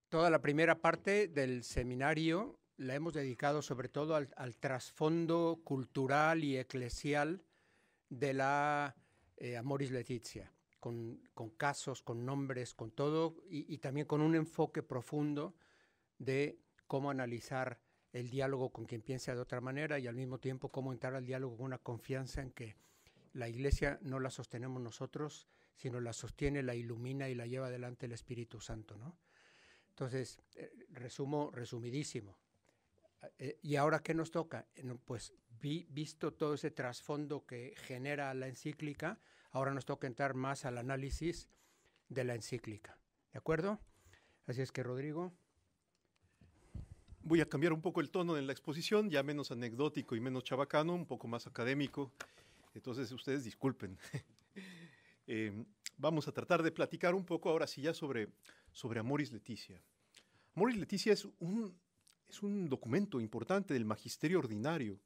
Toda la primera parte del seminario la hemos dedicado sobre todo al trasfondo cultural y eclesial de la Amoris Laetitia, con casos, con nombres, con todo, y también con un enfoque profundo de cómo analizar el diálogo con quien piensa de otra manera y al mismo tiempo cómo entrar al diálogo con una confianza en que la Iglesia no la sostenemos nosotros, sino la sostiene, la ilumina y la lleva adelante el Espíritu Santo, ¿no? Entonces, resumidísimo. ¿Y ahora qué nos toca? Pues visto todo ese trasfondo que genera la encíclica, ahora nos toca entrar más al análisis de la encíclica. ¿De acuerdo? Así es que, Rodrigo. Voy a cambiar un poco el tono en la exposición, ya menos anecdótico y menos chabacano, un poco más académico. Entonces, ustedes disculpen. Vamos a tratar de platicar un poco ahora sí ya sobre Amoris Laetitia. Amoris Laetitia es un documento importante del magisterio ordinario.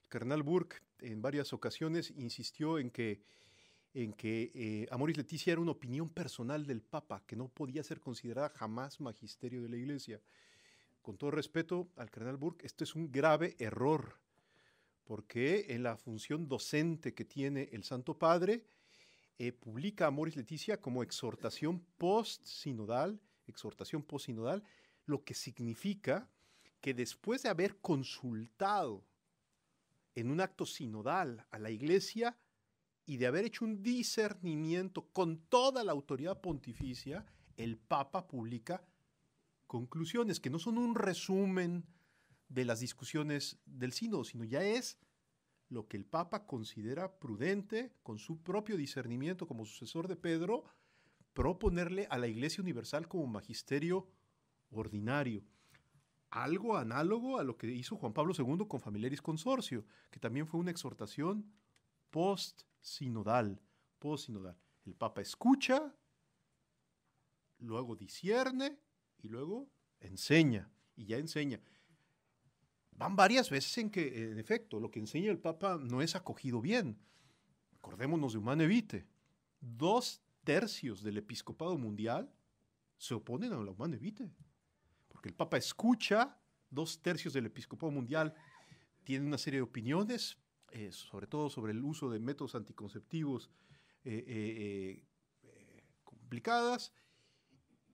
El cardenal Burke en varias ocasiones insistió en que Amoris Laetitia era una opinión personal del Papa, que no podía ser considerada jamás magisterio de la Iglesia. Con todo respeto al cardenal Burke, esto es un grave error, porque en la función docente que tiene el Santo Padre, publica Amoris Laetitia como exhortación post-sinodal, lo que significa que después de haber consultado en un acto sinodal a la Iglesia y de haber hecho un discernimiento con toda la autoridad pontificia, el Papa publica conclusiones que no son un resumen de las discusiones del sínodo, sino ya es lo que el Papa considera prudente, con su propio discernimiento como sucesor de Pedro, proponerle a la Iglesia Universal como magisterio ordinario. Algo análogo a lo que hizo Juan Pablo II con Familiaris Consortio, que también fue una exhortación post-sinodal. El Papa escucha, luego discierne y luego enseña, y ya enseña. Van varias veces en que, en efecto, lo que enseña el Papa no es acogido bien. Acordémonos de Humane Vitae. 2/3 del episcopado mundial se oponen a la Humane Vitae. Porque el Papa escucha, 2/3 del episcopado mundial tiene una serie de opiniones, sobre todo sobre el uso de métodos anticonceptivos complicadas,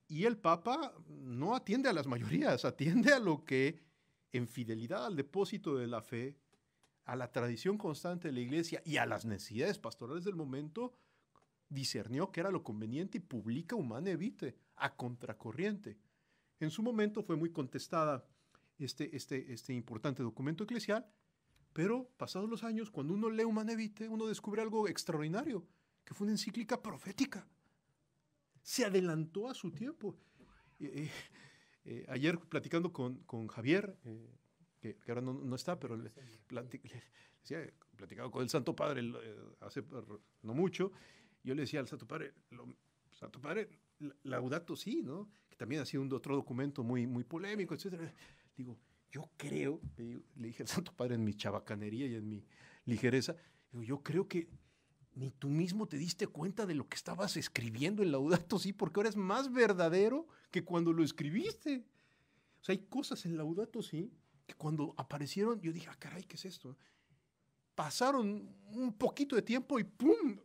y el Papa no atiende a las mayorías, atiende a lo que, en fidelidad al depósito de la fe, a la tradición constante de la Iglesia y a las necesidades pastorales del momento, discernió que era lo conveniente y publica Humane Vitae a contracorriente. En su momento fue muy contestada este importante documento eclesial, pero pasados los años, cuando uno lee Humane Vitae, uno descubre algo extraordinario, que fue una encíclica profética. Se adelantó a su tiempo. Ayer platicando con Javier, que ahora no está, pero he platicado con el Santo Padre hace no mucho, yo le decía al Santo Padre, Laudato Si, ¿no? Que también ha sido otro documento muy, muy polémico, etc. Digo, yo creo, le dije al Santo Padre en mi chabacanería y en mi ligereza, digo, yo creo que ni tú mismo te diste cuenta de lo que estabas escribiendo en Laudato Si, porque ahora es más verdadero que cuando lo escribiste. O sea, hay cosas en Laudato Si que cuando aparecieron, yo dije, caray, ¿qué es esto? Pasaron un poquito de tiempo y ¡pum!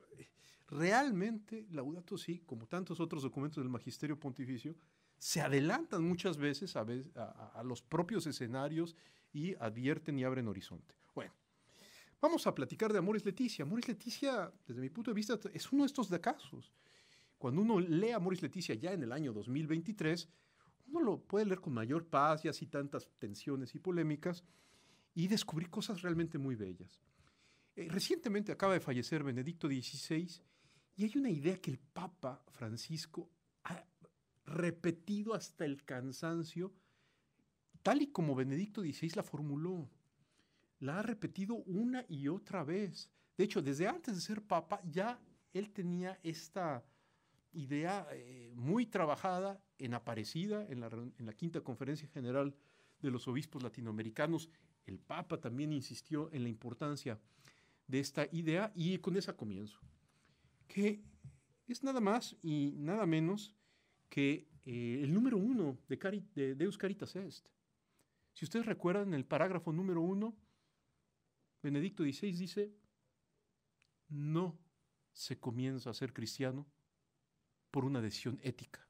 Realmente Laudato Si, como tantos otros documentos del Magisterio Pontificio, se adelantan muchas veces a los propios escenarios y advierten y abren horizonte. Bueno, vamos a platicar de Amoris Laetitia. Amoris Laetitia, desde mi punto de vista, es uno de estos casos. Cuando uno lee Amoris Laetitia ya en el año 2023, uno lo puede leer con mayor paz y así tantas tensiones y polémicas y descubrir cosas realmente muy bellas. Recientemente acaba de fallecer Benedicto XVI y hay una idea que el Papa Francisco ha repetido hasta el cansancio, tal y como Benedicto XVI la formuló. La ha repetido una y otra vez. De hecho, desde antes de ser Papa ya él tenía esta idea muy trabajada en Aparecida, en la Quinta Conferencia General de los Obispos Latinoamericanos. El Papa también insistió en la importancia de esta idea y con esa comienzo, que es nada más y nada menos que el número 1 de Deus Caritas Est. Si ustedes recuerdan, en el parágrafo número 1, Benedicto XVI dice: no se comienza a ser cristiano por una decisión ética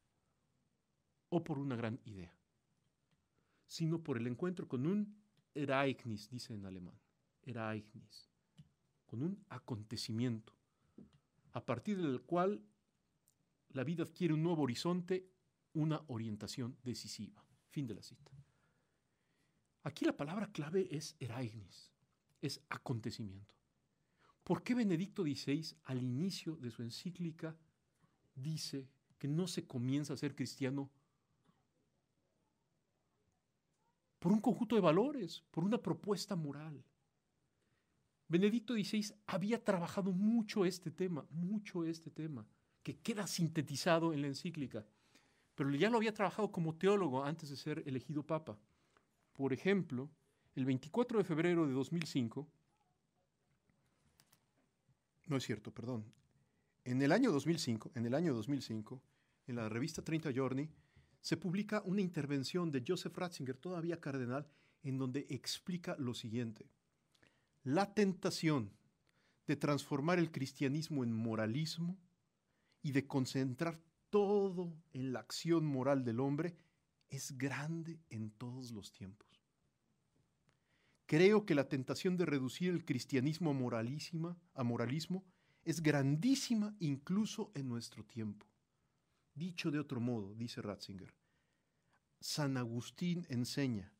o por una gran idea, sino por el encuentro con un Ereignis, dice en alemán, Ereignis, con un acontecimiento, a partir del cual la vida adquiere un nuevo horizonte, una orientación decisiva. Fin de la cita. Aquí la palabra clave es Ereignis, es acontecimiento. ¿Por qué Benedicto XVI al inicio de su encíclica dice que no se comienza a ser cristiano por un conjunto de valores, por una propuesta moral? Benedicto XVI había trabajado mucho este tema, que queda sintetizado en la encíclica, pero ya lo había trabajado como teólogo antes de ser elegido papa. Por ejemplo, el 24 de febrero de 2005, no es cierto, perdón, en el año 2005, en la revista 30 Giorni, se publica una intervención de Joseph Ratzinger, todavía cardenal, en donde explica lo siguiente: la tentación de transformar el cristianismo en moralismo y de concentrar todo en la acción moral del hombre es grande en todos los tiempos. Creo que la tentación de reducir el cristianismo a moralismo es grandísima incluso en nuestro tiempo. Dicho de otro modo, dice Ratzinger, San Agustín enseña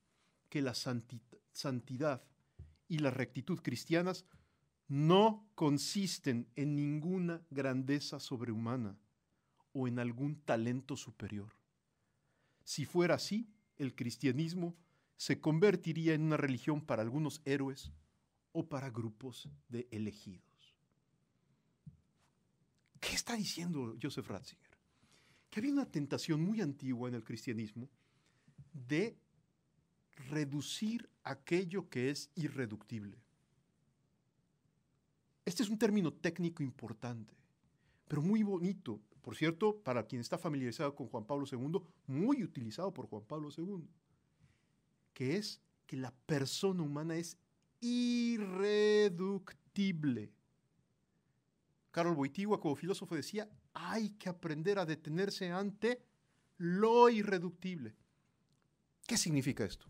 que la santidad y la rectitud cristianas no consisten en ninguna grandeza sobrehumana o en algún talento superior. Si fuera así, el cristianismo se convertiría en una religión para algunos héroes o para grupos de elegidos. ¿Qué está diciendo Joseph Ratzinger? Que había una tentación muy antigua en el cristianismo de reducir aquello que es irreductible. Este es un término técnico importante, pero muy bonito. Por cierto, para quien está familiarizado con Juan Pablo II, muy utilizado por Juan Pablo II, que es que la persona humana es irreductible. Karol Wojtyła, como filósofo, decía: hay que aprender a detenerse ante lo irreductible. ¿Qué significa esto?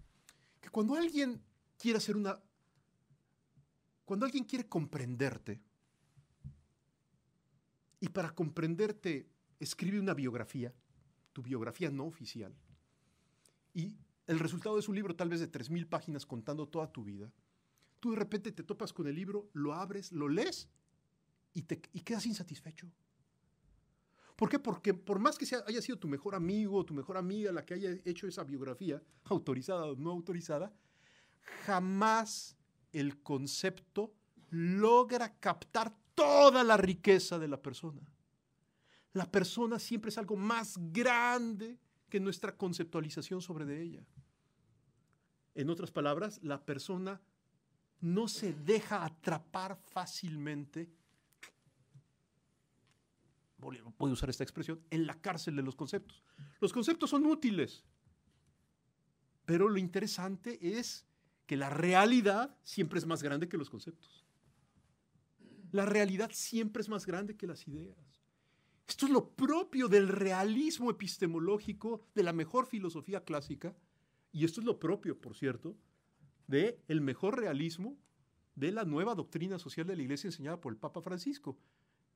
Que cuando alguien quiere comprenderte, y para comprenderte escribe una biografía, tu biografía no oficial, y el resultado es un libro tal vez de 3,000 páginas contando toda tu vida, tú de repente te topas con el libro, lo abres, lo lees y quedas insatisfecho. ¿Por qué? Porque por más que haya sido tu mejor amigo o tu mejor amiga la que haya hecho esa biografía, autorizada o no autorizada, jamás el concepto logra captar toda la riqueza de la persona. La persona siempre es algo más grande que nuestra conceptualización sobre de ella. En otras palabras, la persona no se deja atrapar fácilmente, puedo usar esta expresión, en la cárcel de los conceptos. Los conceptos son útiles, pero lo interesante es que la realidad siempre es más grande que los conceptos. La realidad siempre es más grande que las ideas. Esto es lo propio del realismo epistemológico de la mejor filosofía clásica, y esto es lo propio, por cierto, del mejor realismo de la nueva doctrina social de la Iglesia enseñada por el Papa Francisco,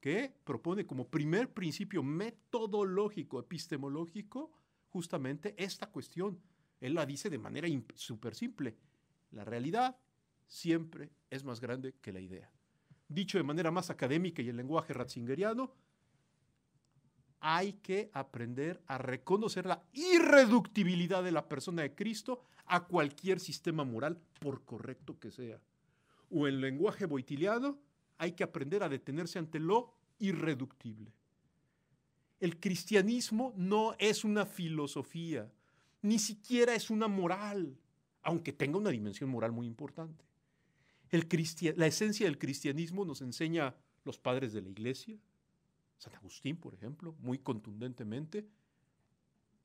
que propone como primer principio metodológico, epistemológico, justamente esta cuestión. Él la dice de manera súper simple: la realidad siempre es más grande que la idea. Dicho de manera más académica y en lenguaje ratzingeriano, hay que aprender a reconocer la irreductibilidad de la persona de Cristo a cualquier sistema moral, por correcto que sea. O en lenguaje boitiliano, hay que aprender a detenerse ante lo irreductible. El cristianismo no es una filosofía, ni siquiera es una moral, aunque tenga una dimensión moral muy importante. La esencia del cristianismo nos enseña los padres de la Iglesia, San Agustín, por ejemplo, muy contundentemente,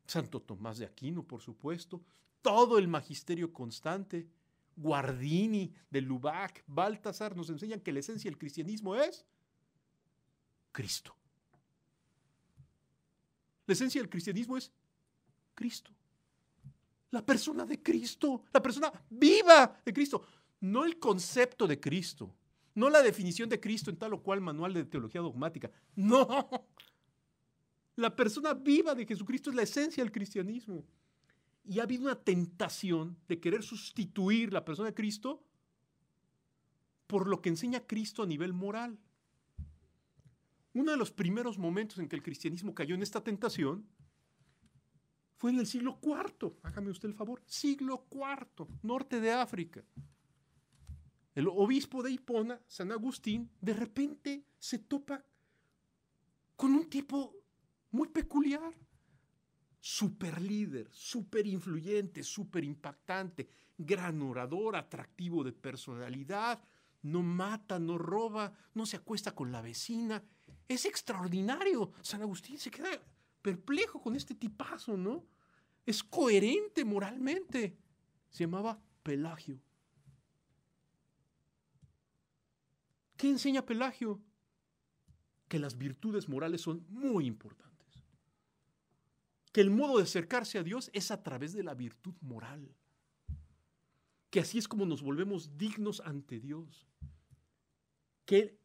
Santo Tomás de Aquino, por supuesto, todo el magisterio constante, Guardini, de Lubac, Baltasar, nos enseñan que la esencia del cristianismo es Cristo. La esencia del cristianismo es Cristo. La persona de Cristo, la persona viva de Cristo. No el concepto de Cristo, no la definición de Cristo en tal o cual manual de teología dogmática. No. La persona viva de Jesucristo es la esencia del cristianismo. Y ha habido una tentación de querer sustituir la persona de Cristo por lo que enseña Cristo a nivel moral. Uno de los primeros momentos en que el cristianismo cayó en esta tentación fue en el siglo IV. Hágame usted el favor. Siglo IV, norte de África. El obispo de Hipona, San Agustín, de repente se topa con un tipo muy peculiar. Súper líder, súper influyente, súper impactante, gran orador, atractivo de personalidad, no mata, no roba, no se acuesta con la vecina. Es extraordinario. San Agustín se queda perplejo con este tipazo, ¿no? Es coherente moralmente. Se llamaba Pelagio. ¿Qué enseña Pelagio? Que las virtudes morales son muy importantes. Que el modo de acercarse a Dios es a través de la virtud moral. Que así es como nos volvemos dignos ante Dios. Que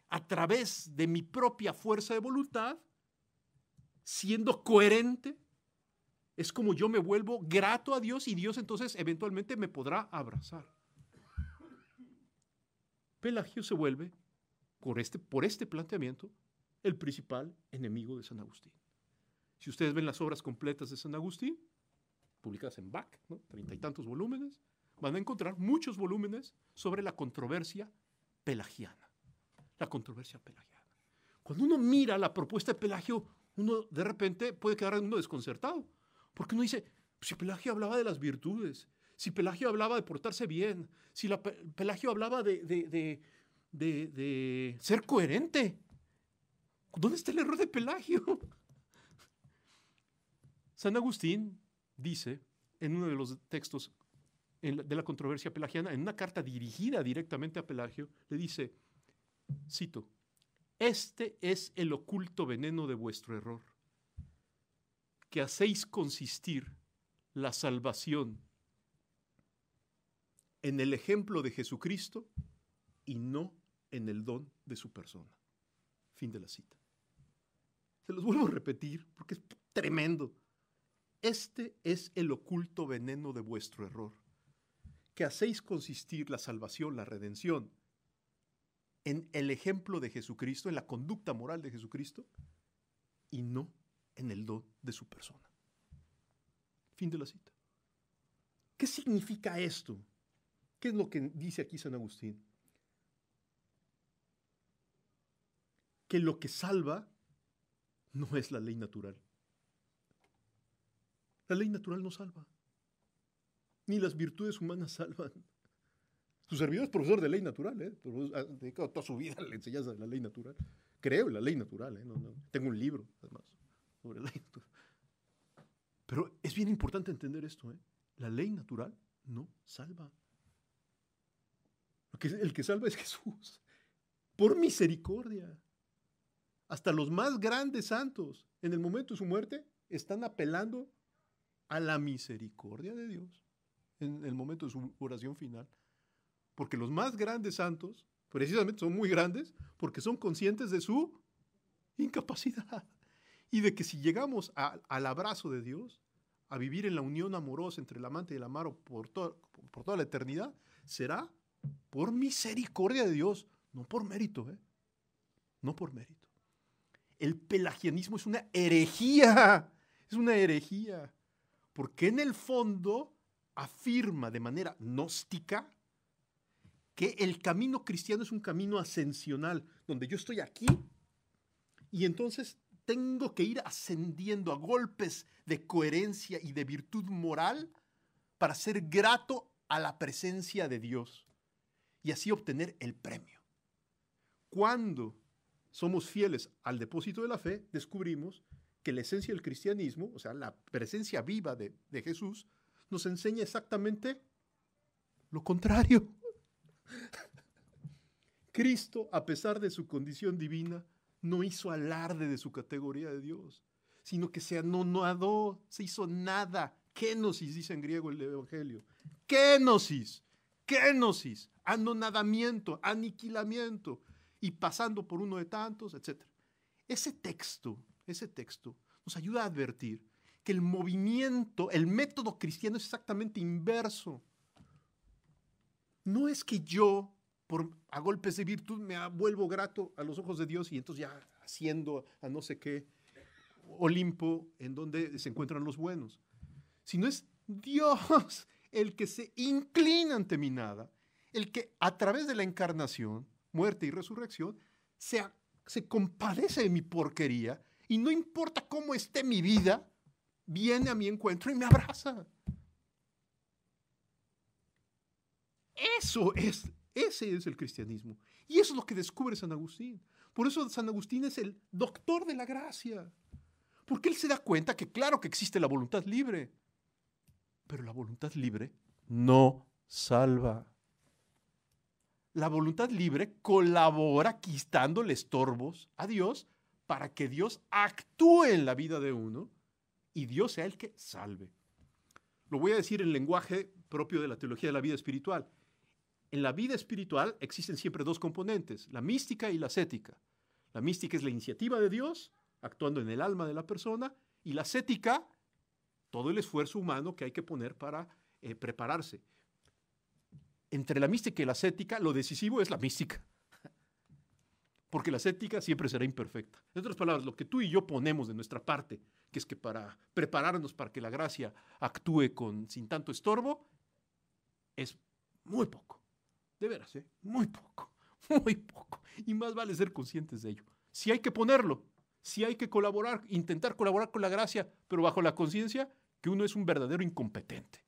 a través de mi propia fuerza de voluntad, siendo coherente, es como yo me vuelvo grato a Dios y Dios entonces eventualmente me podrá abrazar. Pelagio se vuelve, por este planteamiento, el principal enemigo de San Agustín. Si ustedes ven las obras completas de San Agustín, publicadas en Bach, ¿no? 30 y tantos volúmenes, van a encontrar muchos volúmenes sobre la controversia pelagiana. La controversia pelagiana. Cuando uno mira la propuesta de Pelagio, uno de repente puede quedar desconcertado, porque uno dice, si Pelagio hablaba de las virtudes, si Pelagio hablaba de portarse bien, si Pelagio hablaba de ser coherente, ¿dónde está el error de Pelagio? San Agustín dice en uno de los textos de la controversia pelagiana, en una carta dirigida directamente a Pelagio, le dice, cito, este es el oculto veneno de vuestro error, que hacéis consistir la salvación en el ejemplo de Jesucristo y no en el don de su persona. Fin de la cita. Se los vuelvo a repetir porque es tremendo. Este es el oculto veneno de vuestro error, que hacéis consistir la salvación, la redención, en el ejemplo de Jesucristo, en la conducta moral de Jesucristo, y no en el don de su persona. Fin de la cita. ¿Qué significa esto? ¿Qué es lo que dice aquí San Agustín? Que lo que salva no es la ley natural. La ley natural no salva. Ni las virtudes humanas salvan. Su servidor es profesor de ley natural, ha dedicado toda su vida a la enseñanza de la ley natural. Creo en la ley natural, no. Tengo un libro, además, sobre la ley natural. Pero es bien importante entender esto, La ley natural no salva. El que salva es Jesús. Por misericordia. Hasta los más grandes santos, en el momento de su muerte, están apelando a la misericordia de Dios en el momento de su oración final. Porque los más grandes santos, precisamente son muy grandes, porque son conscientes de su incapacidad. Y de que si llegamos al abrazo de Dios, a vivir en la unión amorosa entre el amante y el amado por toda la eternidad, será por misericordia de Dios, no por mérito, no por mérito. El pelagianismo es una herejía, porque en el fondo afirma de manera gnóstica que el camino cristiano es un camino ascensional, donde yo estoy aquí y entonces tengo que ir ascendiendo a golpes de coherencia y de virtud moral para ser grato a la presencia de Dios y así obtener el premio. Cuando somos fieles al depósito de la fe, descubrimos que la esencia del cristianismo, o sea, la presencia viva de Jesús, nos enseña exactamente lo contrario. Cristo, a pesar de su condición divina, no hizo alarde de su categoría de Dios, sino que se anonadó, se hizo nada. Kenosis, dice en griego el Evangelio. Kenosis, kenosis, anonadamiento, aniquilamiento, y pasando por uno de tantos, etc. Ese texto nos ayuda a advertir que el movimiento, el método cristiano es exactamente inverso. No es que yo, a golpes de virtud, me vuelvo grato a los ojos de Dios y entonces ya asciendo a no sé qué Olimpo en donde se encuentran los buenos, sino es Dios el que se inclina ante mi nada, el que a través de la encarnación, muerte y resurrección, se compadece de mi porquería y no importa cómo esté mi vida, viene a mi encuentro y me abraza. Ese es el cristianismo. Y eso es lo que descubre San Agustín. Por eso San Agustín es el doctor de la gracia. Porque él se da cuenta que claro que existe la voluntad libre, pero la voluntad libre no salva. La voluntad libre colabora quitándole estorbos a Dios para que Dios actúe en la vida de uno y Dios sea el que salve. Lo voy a decir en lenguaje propio de la teología de la vida espiritual. En la vida espiritual existen siempre dos componentes, la mística y la ascética. La mística es la iniciativa de Dios, actuando en el alma de la persona, y la ascética, todo el esfuerzo humano que hay que poner para prepararse. Entre la mística y la ascética, lo decisivo es la mística. Porque la ascética siempre será imperfecta. En otras palabras, lo que tú y yo ponemos de nuestra parte, que es que para prepararnos para que la gracia actúe sin tanto estorbo, es muy poco. De veras, muy poco, muy poco. Y más vale ser conscientes de ello. Si hay que ponerlo, si hay que colaborar, intentar colaborar con la gracia, pero bajo la conciencia que uno es un verdadero incompetente.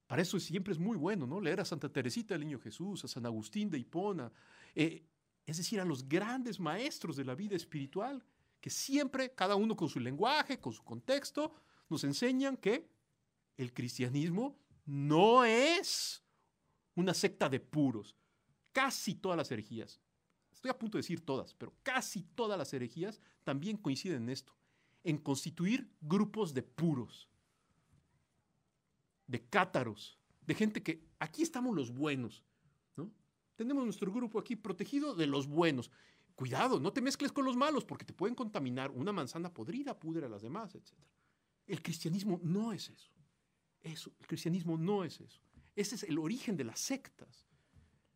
Para eso siempre es muy bueno, ¿no? Leer a Santa Teresita del Niño Jesús, a San Agustín de Hipona, es decir, a los grandes maestros de la vida espiritual, que siempre, cada uno con su lenguaje, con su contexto, nos enseñan que el cristianismo no es una secta de puros. Casi todas las herejías, estoy a punto de decir todas, pero casi todas las herejías también coinciden en esto, en constituir grupos de puros, de cátaros, de gente que aquí estamos los buenos, ¿no? Tenemos nuestro grupo aquí protegido de los buenos. Cuidado, no te mezcles con los malos porque te pueden contaminar. Una manzana podrida pudre a las demás, etc. El cristianismo no es eso. El cristianismo no es eso. Ese es el origen de las sectas.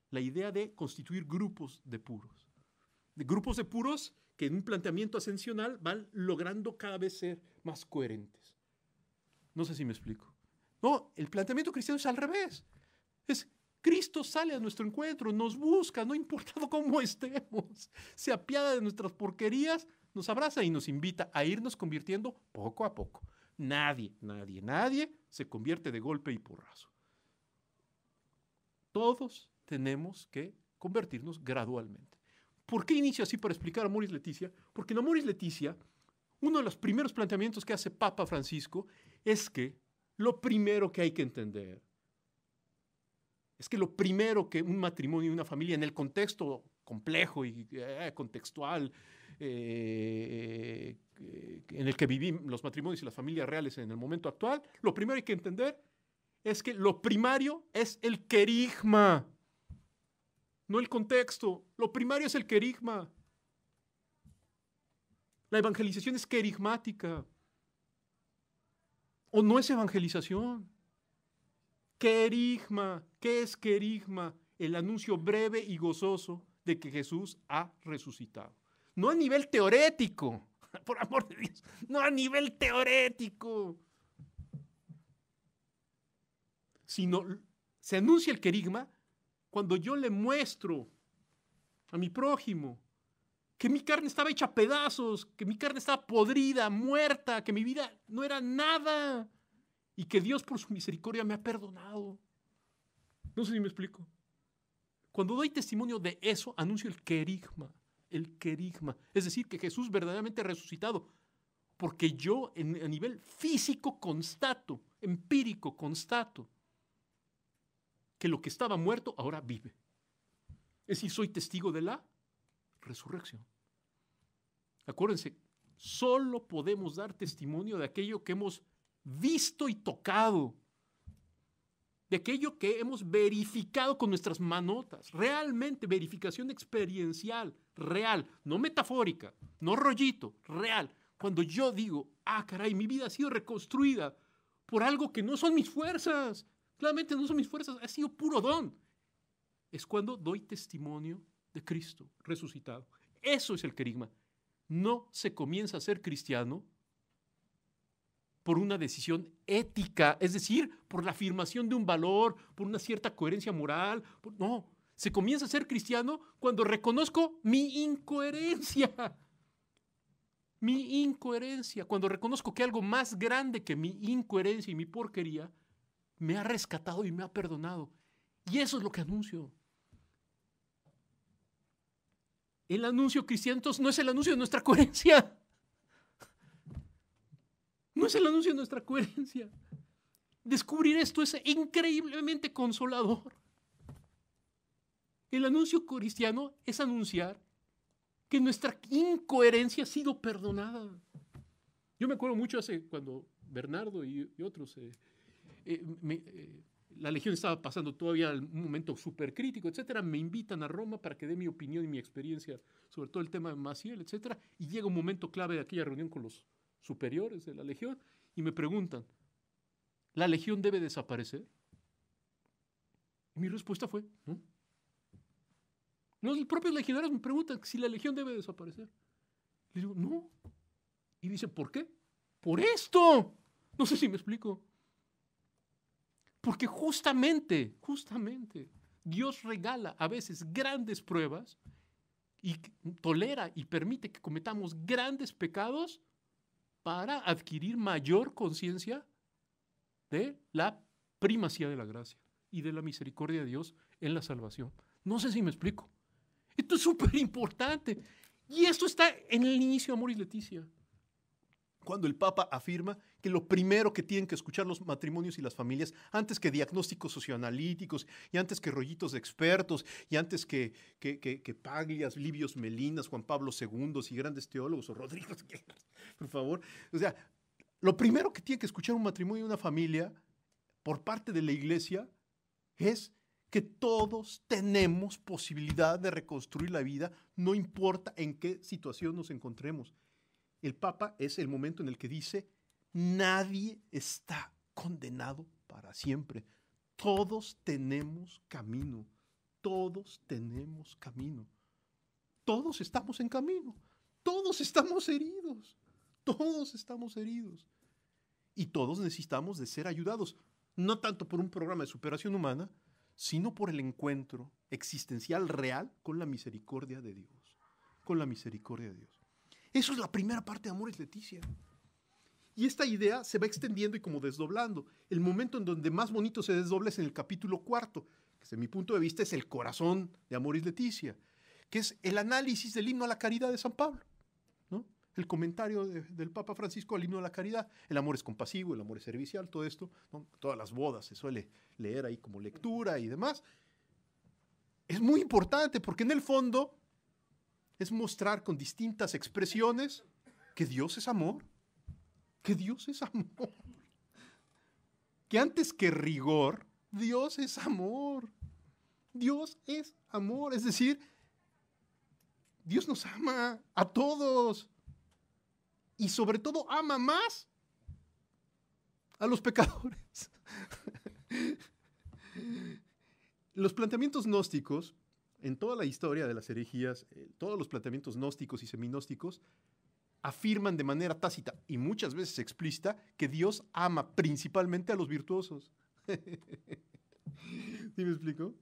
La idea de constituir grupos de puros. De grupos de puros que en un planteamiento ascensional van logrando cada vez ser más coherentes. No sé si me explico. No, el planteamiento cristiano es al revés. Es Cristo sale a nuestro encuentro, nos busca, no importa cómo estemos. Se apiada de nuestras porquerías, nos abraza y nos invita a irnos convirtiendo poco a poco. Nadie se convierte de golpe y porrazo. Todos tenemos que convertirnos gradualmente. ¿Por qué inicio así para explicar Amoris Laetitia? Porque en Amoris Laetitia, uno de los primeros planteamientos que hace Papa Francisco es que lo primero que hay que entender es que lo primero que un matrimonio y una familia en el contexto complejo y contextual en el que vivimos los matrimonios y las familias reales en el momento actual, lo primero que hay que entender es que lo primario es el querigma, no el contexto. Lo primario es el querigma. La evangelización es querigmática. ¿O no es evangelización? Querigma. ¿Qué es querigma? El anuncio breve y gozoso de que Jesús ha resucitado. No a nivel teorético, por amor de Dios, no a nivel teorético, sino se anuncia el querigma cuando yo le muestro a mi prójimo que mi carne estaba hecha a pedazos, que mi carne estaba podrida, muerta, que mi vida no era nada y que Dios por su misericordia me ha perdonado. No sé si me explico. Cuando doy testimonio de eso, anuncio el querigma. el querigma. Es decir, que Jesús verdaderamente ha resucitado. Porque yo a nivel físico constato, empírico constato, que lo que estaba muerto ahora vive. Es decir, soy testigo de la resurrección. Acuérdense, solo podemos dar testimonio de aquello que hemos visto y tocado, de aquello que hemos verificado con nuestras manotas, realmente verificación experiencial, real, no metafórica, no rollito, real. Cuando yo digo, caray, mi vida ha sido reconstruida por algo que no son mis fuerzas, claramente no son mis fuerzas, ha sido puro don. Es cuando doy testimonio de Cristo resucitado. Eso es el querigma. No se comienza a ser cristiano por una decisión ética, es decir, por la afirmación de un valor, por una cierta coherencia moral. No, se comienza a ser cristiano cuando reconozco mi incoherencia. Mi incoherencia, cuando reconozco que algo más grande que mi incoherencia y mi porquería me ha rescatado y me ha perdonado. Y eso es lo que anuncio. El anuncio cristiano entonces no es el anuncio de nuestra coherencia. No es el anuncio de nuestra coherencia. Descubrir esto es increíblemente consolador. El anuncio cristiano es anunciar que nuestra incoherencia ha sido perdonada. Yo me acuerdo mucho cuando Bernardo y otros, la Legión estaba pasando todavía un momento súper crítico, etcétera, me invitan a Roma para que dé mi opinión y mi experiencia sobre todo el tema de Maciel, etcétera, y llega un momento clave de aquella reunión con los superiores de la Legión y me preguntan, ¿la Legión debe desaparecer? Y mi respuesta fue, ¿no? Los propios legionarios me preguntan si la Legión debe desaparecer. Les digo, no. Y dicen, ¿por qué? Por esto. No sé si me explico. Porque justamente, Dios regala a veces grandes pruebas y tolera y permite que cometamos grandes pecados para adquirir mayor conciencia de la primacía de la gracia y de la misericordia de Dios en la salvación. No sé si me explico. Esto es súper importante. Y esto está en el inicio de Amoris Laetitia. Cuando el Papa afirma que lo primero que tienen que escuchar los matrimonios y las familias, antes que diagnósticos socioanalíticos, y antes que rollitos de expertos, y antes que Paglias, Livios Melinas, Juan Pablo II y grandes teólogos, o Rodrigo, por favor. O sea, lo primero que tiene que escuchar un matrimonio y una familia por parte de la Iglesia es que todos tenemos posibilidad de reconstruir la vida, no importa en qué situación nos encontremos. El Papa es el momento en el que dice, nadie está condenado para siempre. Todos tenemos camino. Todos tenemos camino. Todos estamos en camino. Todos estamos heridos. Todos estamos heridos. Y todos necesitamos de ser ayudados, no tanto por un programa de superación humana, sino por el encuentro existencial real con la misericordia de Dios. Con la misericordia de Dios. Eso es la primera parte de Amoris Laetitia. Y esta idea se va extendiendo y como desdoblando. El momento en donde más bonito se desdobla es en el capítulo 4, que desde mi punto de vista es el corazón de Amoris Laetitia, que es el análisis del himno a la caridad de San Pablo, ¿no? El comentario del Papa Francisco al himno a la caridad. El amor es compasivo, el amor es servicial, todo esto, ¿no? Todas las bodas se suele leer ahí como lectura y demás. Es muy importante porque en el fondo es mostrar con distintas expresiones que Dios es amor, que Dios es amor, que antes que rigor, Dios es amor, Dios es amor, es decir, Dios nos ama a todos y sobre todo ama más a los pecadores. Los planteamientos gnósticos, en toda la historia de las herejías, todos los planteamientos gnósticos y seminósticos afirman de manera tácita y muchas veces explícita que Dios ama principalmente a los virtuosos. ¿Sí me explico?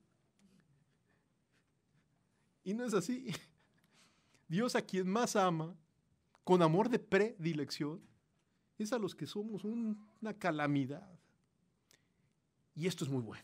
Y no es así. Dios a quien más ama, con amor de predilección, es a los que somos una calamidad. Y esto es muy bueno.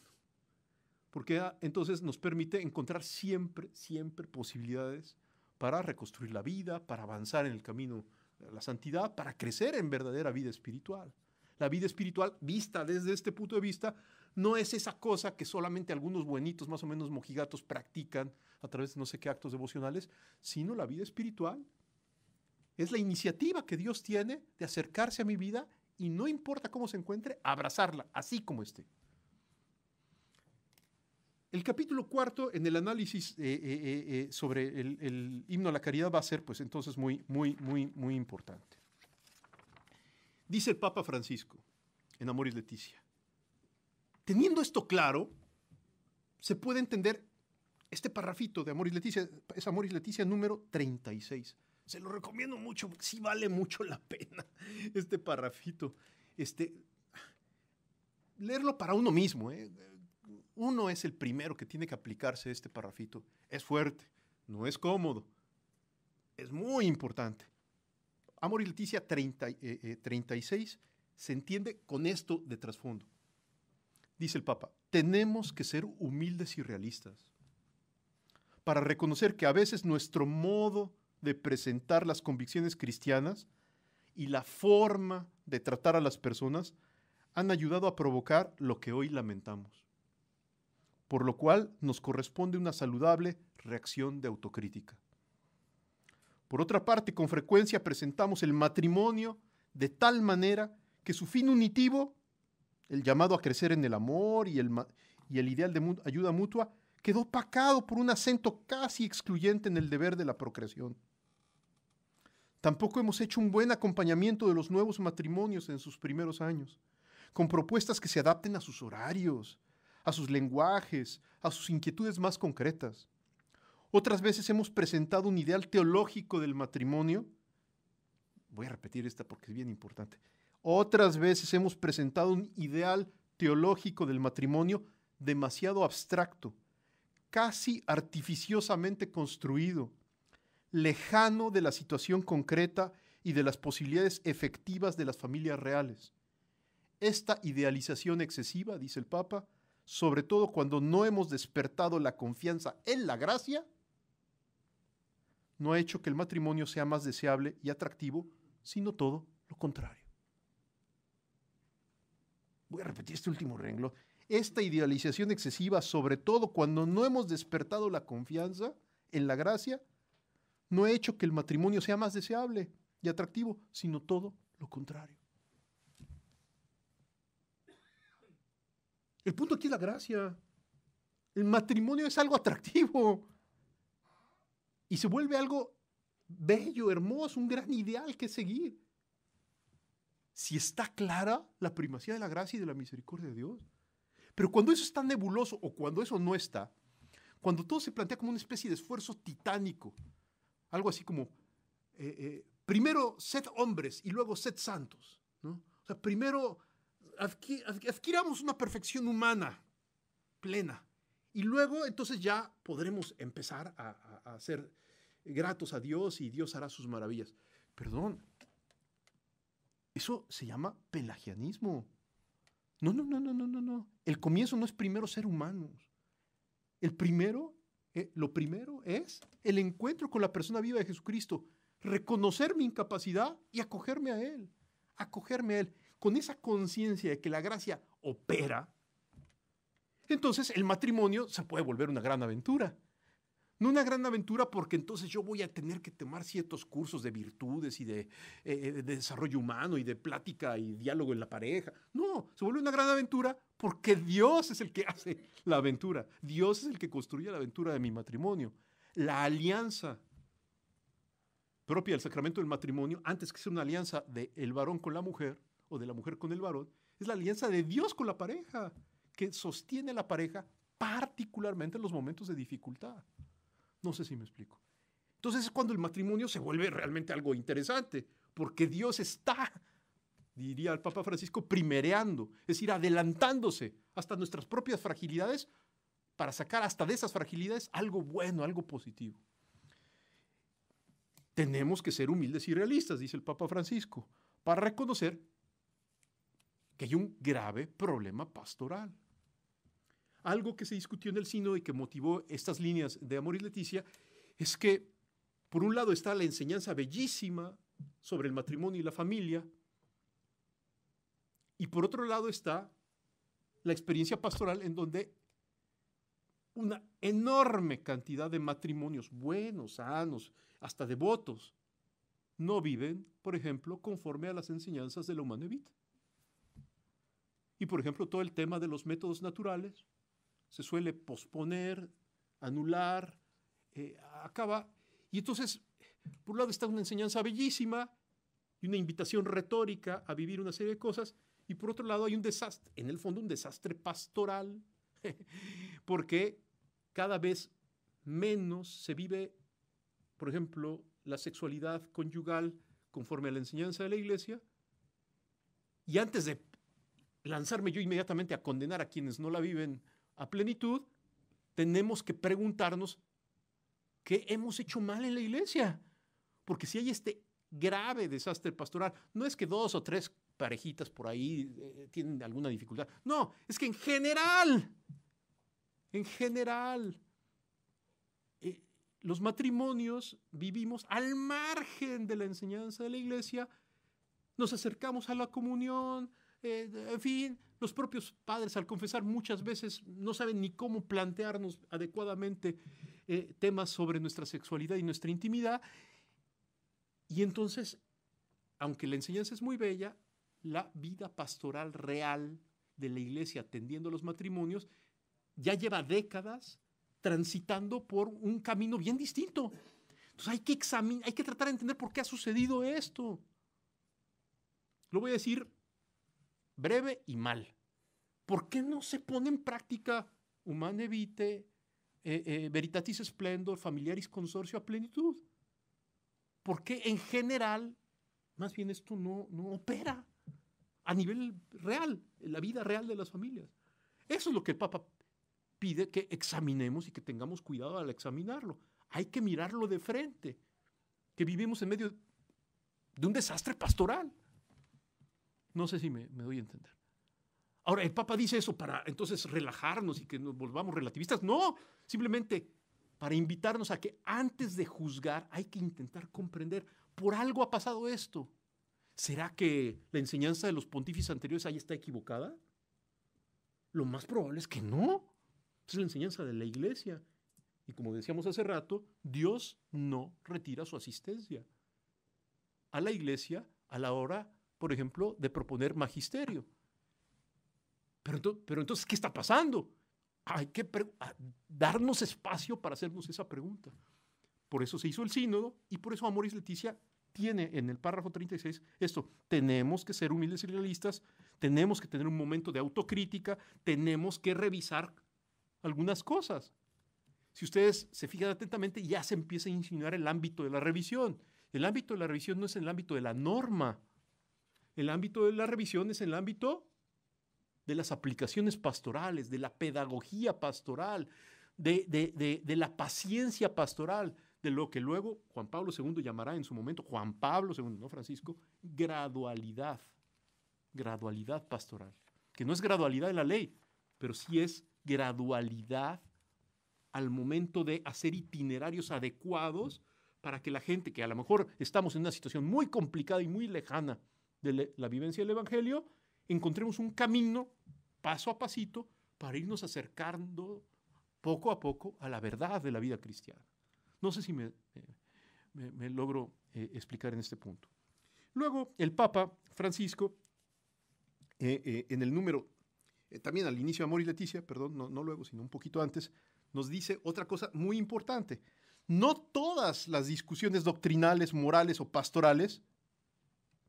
Porque entonces nos permite encontrar siempre posibilidades para reconstruir la vida, para avanzar en el camino de la santidad, para crecer en verdadera vida espiritual. La vida espiritual, vista desde este punto de vista, no es esa cosa que solamente algunos buenitos, más o menos mojigatos, practican a través de no sé qué actos devocionales, sino la vida espiritual es la iniciativa que Dios tiene de acercarse a mi vida y no importa cómo se encuentre, abrazarla, así como esté. El capítulo 4 en el análisis sobre el himno a la caridad va a ser pues entonces muy importante. Dice el Papa Francisco en Amoris Laetitia: teniendo esto claro, se puede entender este parrafito de Amoris Laetitia, es Amoris Laetitia número 36. Se lo recomiendo mucho, porque sí vale mucho la pena este parrafito. Leerlo para uno mismo. Uno es el primero que tiene que aplicarse este parrafito. Es fuerte, no es cómodo, es muy importante. Amoris Laetitia 36 se entiende con esto de trasfondo. Dice el Papa: tenemos que ser humildes y realistas para reconocer que a veces nuestro modo de presentar las convicciones cristianas y la forma de tratar a las personas han ayudado a provocar lo que hoy lamentamos, por lo cual nos corresponde una saludable reacción de autocrítica. Por otra parte, con frecuencia presentamos el matrimonio de tal manera que su fin unitivo, el llamado a crecer en el amor y el ideal de ayuda mutua, quedó opacado por un acento casi excluyente en el deber de la procreación. Tampoco hemos hecho un buen acompañamiento de los nuevos matrimonios en sus primeros años, con propuestas que se adapten a sus horarios, a sus lenguajes, a sus inquietudes más concretas. Otras veces hemos presentado un ideal teológico del matrimonio. Voy a repetir esta porque es bien importante. Otras veces hemos presentado un ideal teológico del matrimonio demasiado abstracto, casi artificiosamente construido, lejano de la situación concreta y de las posibilidades efectivas de las familias reales. Esta idealización excesiva, dice el Papa, sobre todo cuando no hemos despertado la confianza en la gracia, no ha hecho que el matrimonio sea más deseable y atractivo, sino todo lo contrario. Voy a repetir este último renglón. Esta idealización excesiva, sobre todo cuando no hemos despertado la confianza en la gracia, no ha hecho que el matrimonio sea más deseable y atractivo, sino todo lo contrario. El punto aquí es la gracia. El matrimonio es algo atractivo y se vuelve algo bello, hermoso, un gran ideal que seguir. Si está clara la primacía de la gracia y de la misericordia de Dios. Pero cuando eso está nebuloso o cuando eso no está, cuando todo se plantea como una especie de esfuerzo titánico, algo así como, primero sed hombres y luego sed santos, ¿no? O sea, primero adquiramos una perfección humana plena y luego entonces ya podremos empezar a ser gratos a Dios y Dios hará sus maravillas. Perdón, eso se llama pelagianismo. No. El comienzo no es primero ser humanos. Lo primero es el encuentro con la persona viva de Jesucristo, reconocer mi incapacidad y acogerme a Él. Con esa conciencia de que la gracia opera, entonces el matrimonio se puede volver una gran aventura. No una gran aventura porque entonces yo voy a tener que tomar ciertos cursos de virtudes y de desarrollo humano y de plática y diálogo en la pareja. No, se vuelve una gran aventura porque Dios es el que hace la aventura. Dios es el que construye la aventura de mi matrimonio. La alianza propia del sacramento del matrimonio, antes que ser una alianza del varón con la mujer o de la mujer con el varón, es la alianza de Dios con la pareja, que sostiene a la pareja particularmente en los momentos de dificultad. No sé si me explico. Entonces es cuando el matrimonio se vuelve realmente algo interesante, porque Dios está, diría el Papa Francisco, primereando, es decir, adelantándose hasta nuestras propias fragilidades para sacar hasta de esas fragilidades algo bueno, algo positivo. Tenemos que ser humildes y realistas, dice el Papa Francisco, para reconocer que hay un grave problema pastoral. Algo que se discutió en el sínodo y que motivó estas líneas de Amoris Laetitia es que Por un lado está la enseñanza bellísima sobre el matrimonio y la familia, y por otro lado está la experiencia pastoral en donde una enorme cantidad de matrimonios buenos, sanos, hasta devotos, no viven, por ejemplo, conforme a las enseñanzas de la Humana Vitae. Y, por ejemplo, todo el tema de los métodos naturales se suele posponer, anular, acaba. Y entonces, por un lado está una enseñanza bellísima y una invitación retórica a vivir una serie de cosas, y por otro lado hay un desastre, en el fondo un desastre pastoral, porque cada vez menos se vive, por ejemplo, la sexualidad conyugal conforme a la enseñanza de la Iglesia. Y antes de lanzarme yo inmediatamente a condenar a quienes no la viven a plenitud, tenemos que preguntarnos qué hemos hecho mal en la Iglesia. Porque si hay este grave desastre pastoral, no es que 2 o 3 parejitas por ahí tienen alguna dificultad. No, es que en general, los matrimonios vivimos al margen de la enseñanza de la Iglesia, nos acercamos a la comunión, en fin, los propios padres al confesar muchas veces no saben ni cómo plantearnos adecuadamente temas sobre nuestra sexualidad y nuestra intimidad. Y entonces, aunque la enseñanza es muy bella, la vida pastoral real de la Iglesia atendiendo a los matrimonios ya lleva décadas transitando por un camino bien distinto. Entonces hay que tratar de entender por qué ha sucedido esto. Lo voy a decir breve y mal. ¿Por qué no se pone en práctica Humanae Vitae, Veritatis Splendor, Familiaris Consortio a plenitud? ¿Por qué en general, más bien esto no opera a nivel real, en la vida real de las familias? Eso es lo que el Papa pide que examinemos y que tengamos cuidado al examinarlo. Hay que mirarlo de frente, que vivimos en medio de un desastre pastoral. No sé si me doy a entender. Ahora, el Papa dice eso para entonces relajarnos y que nos volvamos relativistas. No, simplemente para invitarnos a que antes de juzgar hay que intentar comprender por algo ha pasado esto. ¿Será que la enseñanza de los pontífices anteriores ahí está equivocada? Lo más probable es que no. Es la enseñanza de la Iglesia. Y como decíamos hace rato, Dios no retira su asistencia a la Iglesia a la hora, por ejemplo, de proponer magisterio. Pero entonces, ¿qué está pasando? Hay que darnos espacio para hacernos esa pregunta. Por eso se hizo el sínodo y por eso Amoris Laetitia tiene en el párrafo 36 esto. Tenemos que ser humildes y realistas, tenemos que tener un momento de autocrítica, tenemos que revisar algunas cosas. Si ustedes se fijan atentamente, ya se empieza a insinuar el ámbito de la revisión. El ámbito de la revisión no es el ámbito de la norma. El ámbito de la revisión es el ámbito de las aplicaciones pastorales, de la pedagogía pastoral, de la paciencia pastoral, de lo que luego Juan Pablo II llamará en su momento, Juan Pablo II, no Francisco, gradualidad pastoral, que no es gradualidad de la ley, pero sí es gradualidad al momento de hacer itinerarios adecuados para que la gente, que a lo mejor estamos en una situación muy complicada y muy lejana de la vivencia del Evangelio, encontremos un camino, paso a pasito, para irnos acercando poco a poco a la verdad de la vida cristiana. No sé si me logro explicar en este punto. Luego, el Papa Francisco, en el número, también al inicio de Amoris Laetitia, perdón, no luego, sino un poquito antes, nos dice otra cosa muy importante. No todas las discusiones doctrinales, morales o pastorales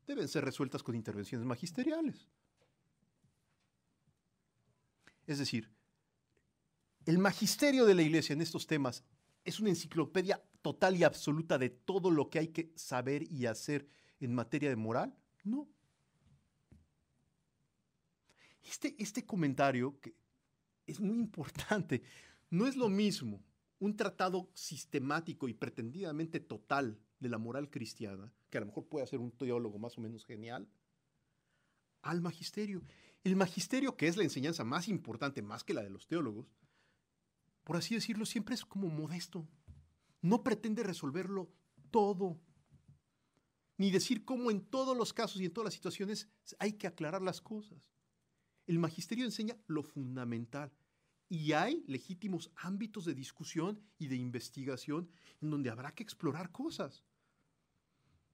deben ser resueltas con intervenciones magisteriales. Es decir, el magisterio de la Iglesia en estos temas es una enciclopedia total y absoluta de todo lo que hay que saber y hacer en materia de moral. No. Este comentario, que es muy importante, no es lo mismo un tratado sistemático y pretendidamente total de la moral cristiana, que a lo mejor puede hacer un teólogo más o menos genial, al magisterio. El magisterio, que es la enseñanza más importante, más que la de los teólogos, por así decirlo, siempre es como modesto. No pretende resolverlo todo, ni decir cómo en todos los casos y en todas las situaciones hay que aclarar las cosas. El magisterio enseña lo fundamental y hay legítimos ámbitos de discusión y de investigación en donde habrá que explorar cosas.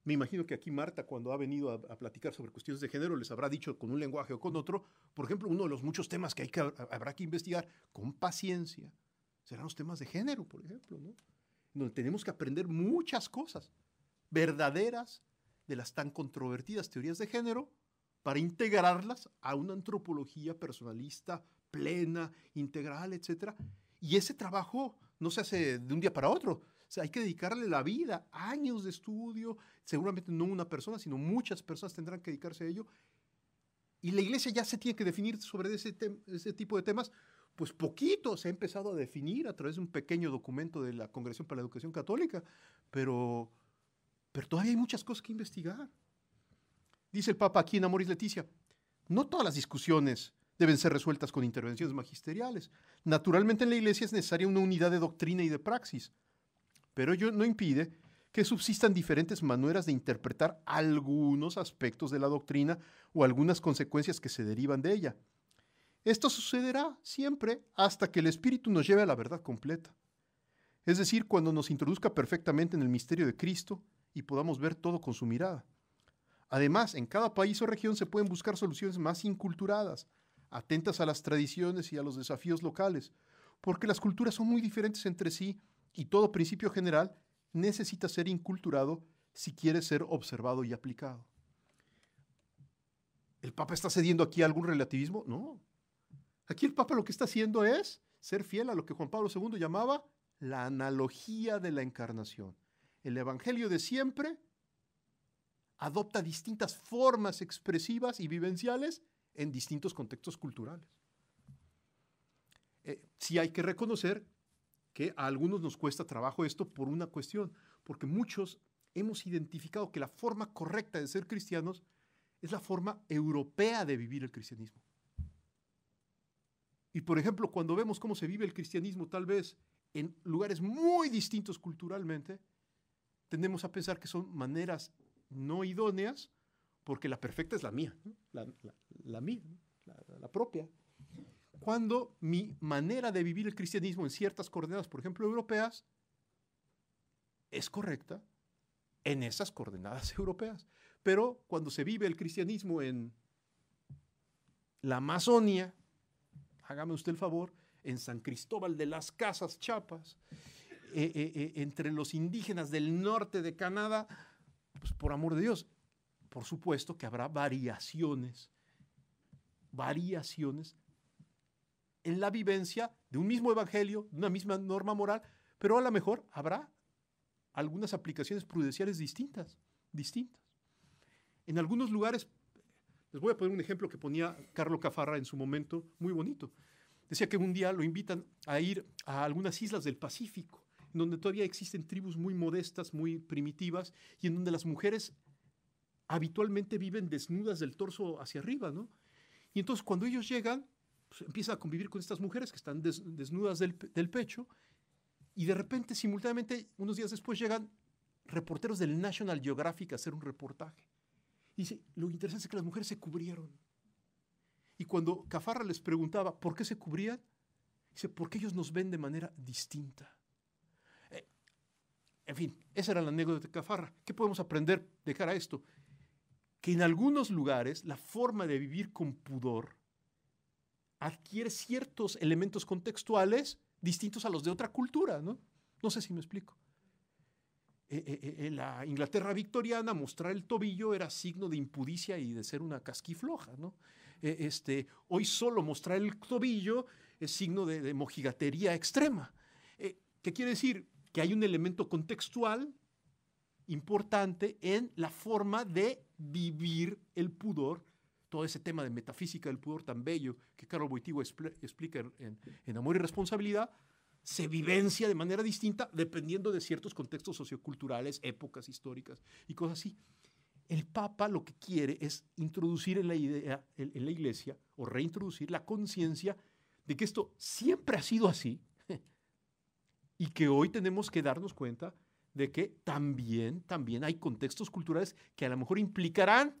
Me imagino que aquí Marta, cuando ha venido a platicar sobre cuestiones de género, les habrá dicho con un lenguaje o con otro, por ejemplo, uno de los muchos temas que habrá que investigar con paciencia serán los temas de género, por ejemplo, ¿no? Donde tenemos que aprender muchas cosas verdaderas de las tan controvertidas teorías de género para integrarlas a una antropología personalista plena, integral, etc. Y ese trabajo no se hace de un día para otro. O sea, hay que dedicarle la vida, años de estudio, seguramente no una persona, sino muchas personas tendrán que dedicarse a ello. Y la Iglesia ya se tiene que definir sobre ese tipo de temas. Pues poquito se ha empezado a definir a través de un pequeño documento de la Congregación para la Educación Católica, pero todavía hay muchas cosas que investigar. Dice el Papa aquí en Amoris Laetitia, no todas las discusiones deben ser resueltas con intervenciones magisteriales. Naturalmente en la Iglesia es necesaria una unidad de doctrina y de praxis, pero ello no impide que subsistan diferentes maneras de interpretar algunos aspectos de la doctrina o algunas consecuencias que se derivan de ella. Esto sucederá siempre hasta que el Espíritu nos lleve a la verdad completa. Es decir, cuando nos introduzca perfectamente en el misterio de Cristo y podamos ver todo con su mirada. Además, en cada país o región se pueden buscar soluciones más inculturadas, atentas a las tradiciones y a los desafíos locales, porque las culturas son muy diferentes entre sí y todo principio general necesita ser inculturado si quiere ser observado y aplicado. ¿El Papa está cediendo aquí a algún relativismo? No. Aquí el Papa lo que está haciendo es ser fiel a lo que Juan Pablo II llamaba la analogía de la encarnación. El Evangelio de siempre adopta distintas formas expresivas y vivenciales en distintos contextos culturales. Sí hay que reconocer que a algunos nos cuesta trabajo esto por una cuestión, porque muchos hemos identificado que la forma correcta de ser cristianos es la forma europea de vivir el cristianismo. Y por ejemplo, cuando vemos cómo se vive el cristianismo tal vez en lugares muy distintos culturalmente, tendemos a pensar que son maneras no idóneas, porque la perfecta es la mía, ¿no? la mía, ¿no? la propia. Cuando mi manera de vivir el cristianismo en ciertas coordenadas, por ejemplo, europeas, es correcta en esas coordenadas europeas. Pero cuando se vive el cristianismo en la Amazonia, hágame usted el favor, en San Cristóbal de las Casas, Chiapas, entre los indígenas del norte de Canadá, pues por amor de Dios, por supuesto que habrá variaciones en la vivencia de un mismo evangelio, de una misma norma moral, pero a lo mejor habrá algunas aplicaciones prudenciales distintas. En algunos lugares, les voy a poner un ejemplo que ponía Carlo Cafarra en su momento, muy bonito. Decía que un día lo invitan a ir a algunas islas del Pacífico, en donde todavía existen tribus muy modestas, muy primitivas, y en donde las mujeres habitualmente viven desnudas del torso hacia arriba, ¿no? Y entonces cuando ellos llegan, pues, empiezan a convivir con estas mujeres que están desnudas del pecho, y de repente, simultáneamente, unos días después llegan reporteros del National Geographic a hacer un reportaje. Y dice, lo interesante es que las mujeres se cubrieron. Y cuando Cafarra les preguntaba por qué se cubrían, dice, porque ellos nos ven de manera distinta. En fin, esa era la anécdota de Cafarra. ¿Qué podemos aprender de cara a esto? Que en algunos lugares la forma de vivir con pudor adquiere ciertos elementos contextuales distintos a los de otra cultura, ¿no? No sé si me explico. En la Inglaterra victoriana, mostrar el tobillo era signo de impudicia y de ser una casquifloja, ¿no? Hoy solo mostrar el tobillo es signo de mojigatería extrema. ¿Qué quiere decir? Que hay un elemento contextual importante en la forma de vivir el pudor, todo ese tema de metafísica del pudor tan bello que Karol Wojtyła explica en Amor y Responsabilidad, se vivencia de manera distinta dependiendo de ciertos contextos socioculturales, épocas históricas y cosas así. El Papa lo que quiere es introducir en la Iglesia o reintroducir la conciencia de que esto siempre ha sido así y que hoy tenemos que darnos cuenta de que también hay contextos culturales que a lo mejor implicarán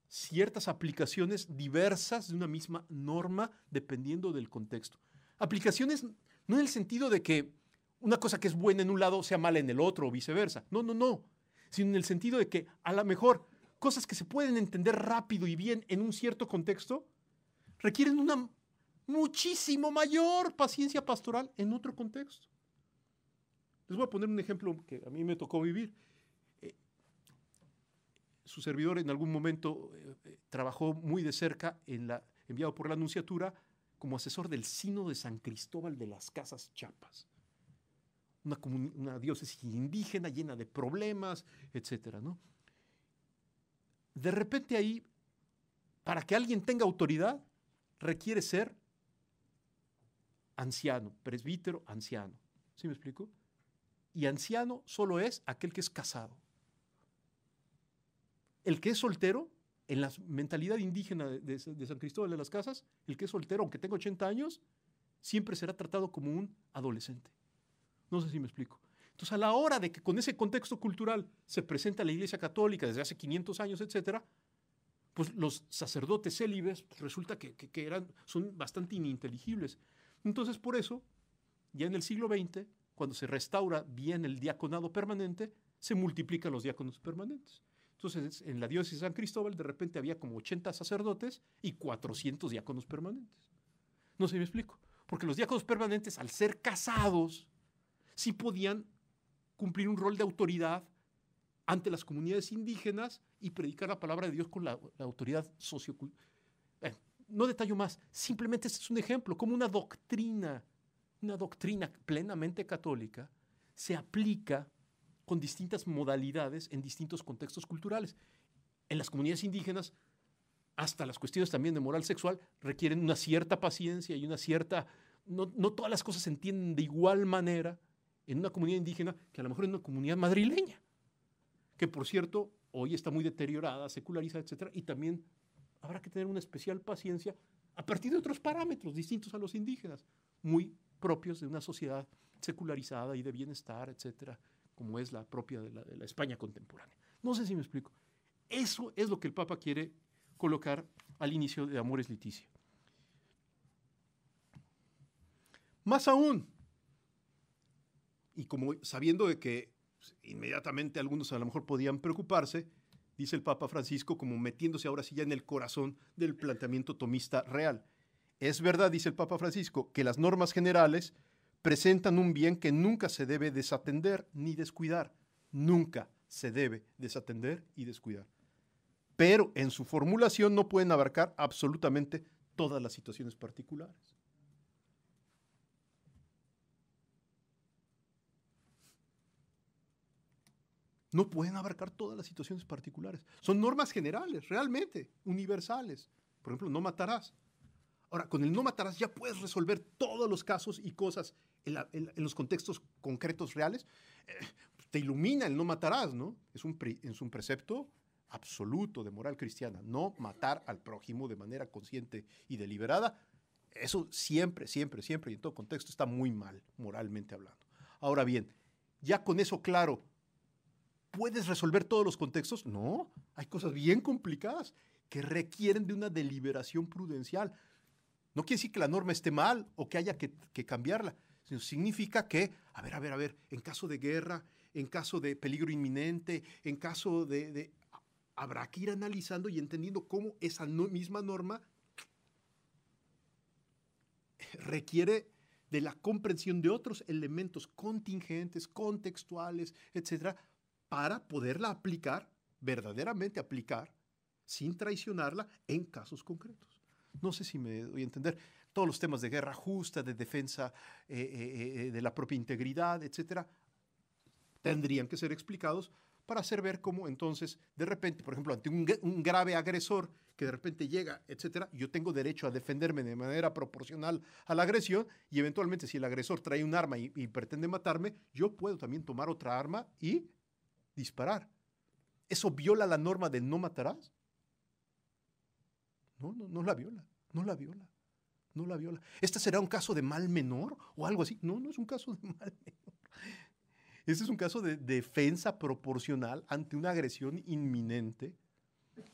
ciertas aplicaciones diversas de una misma norma dependiendo del contexto. Aplicaciones no en el sentido de que una cosa que es buena en un lado sea mala en el otro o viceversa. No, sino en el sentido de que a lo mejor cosas que se pueden entender rápido y bien en un cierto contexto requieren una muchísimo mayor paciencia pastoral en otro contexto. Les voy a poner un ejemplo que a mí me tocó vivir. Su servidor en algún momento trabajó muy de cerca, enviado por la Nunciatura, como asesor del Sínodo de San Cristóbal de las Casas, Chiapas. Una diócesis indígena llena de problemas, etcétera, ¿no? De repente ahí, para que alguien tenga autoridad, requiere ser anciano, presbítero, anciano. ¿Sí me explico? Y anciano solo es aquel que es casado. El que es soltero, en la mentalidad indígena de San Cristóbal de las Casas, el que es soltero, aunque tenga 80 años, siempre será tratado como un adolescente. No sé si me explico. Entonces, a la hora de que con ese contexto cultural se presenta la Iglesia Católica desde hace 500 años, etcétera, pues los sacerdotes célibes pues resulta que son bastante ininteligibles. Entonces, por eso, ya en el siglo XX, cuando se restaura bien el diaconado permanente, se multiplican los diáconos permanentes. Entonces, en la diócesis de San Cristóbal, de repente había como 80 sacerdotes y 400 diáconos permanentes. No sé si me explico. Porque los diáconos permanentes, al ser casados, sí podían cumplir un rol de autoridad ante las comunidades indígenas y predicar la palabra de Dios con la autoridad sociocultural. No detallo más, simplemente este es un ejemplo, como una doctrina plenamente católica se aplica con distintas modalidades en distintos contextos culturales. En las comunidades indígenas, hasta las cuestiones también de moral sexual requieren una cierta paciencia y una cierta... No todas las cosas se entienden de igual manera en una comunidad indígena que a lo mejor en una comunidad madrileña, que por cierto hoy está muy deteriorada, secularizada, etcétera, y también habrá que tener una especial paciencia a partir de otros parámetros distintos a los indígenas, muy propios de una sociedad secularizada y de bienestar, etcétera, como es la propia de la España contemporánea. No sé si me explico. Eso es lo que el Papa quiere colocar al inicio de Amoris Laetitia. Más aún, y como sabiendo de que inmediatamente algunos a lo mejor podían preocuparse, dice el Papa Francisco, como metiéndose ahora sí ya en el corazón del planteamiento tomista real. Es verdad, dice el Papa Francisco, que las normas generales presentan un bien que nunca se debe desatender ni descuidar. Nunca se debe desatender y descuidar. Pero en su formulación no pueden abarcar absolutamente todas las situaciones particulares. No pueden abarcar todas las situaciones particulares. Son normas generales, realmente, universales. Por ejemplo, no matarás. Ahora, con el no matarás ya puedes resolver todos los casos y cosas en los contextos concretos reales. Te ilumina el no matarás, ¿no? Es un precepto absoluto de moral cristiana. No matar al prójimo de manera consciente y deliberada. Eso siempre, siempre, siempre y en todo contexto está muy mal, moralmente hablando. Ahora bien, ya con eso claro, ¿puedes resolver todos los contextos? No, hay cosas bien complicadas que requieren de una deliberación prudencial. No quiere decir que la norma esté mal o que haya que cambiarla, sino significa que, a ver, en caso de guerra, en caso de peligro inminente, en caso habrá que ir analizando y entendiendo cómo esa misma norma requiere de la comprensión de otros elementos contingentes, contextuales, etcétera, para poderla aplicar, verdaderamente aplicar, sin traicionarla en casos concretos. No sé si me doy a entender. Todos los temas de guerra justa, de defensa de la propia integridad, etcétera, tendrían que ser explicados para hacer ver cómo entonces, de repente, por ejemplo, ante un grave agresor que de repente llega, etcétera, yo tengo derecho a defenderme de manera proporcional a la agresión y eventualmente si el agresor trae un arma y pretende matarme, yo puedo también tomar otra arma y disparar. ¿Eso viola la norma del no matarás? No la viola, no la viola, no la viola. ¿Este será un caso de mal menor o algo así? No es un caso de mal menor. Este es un caso de defensa proporcional ante una agresión inminente,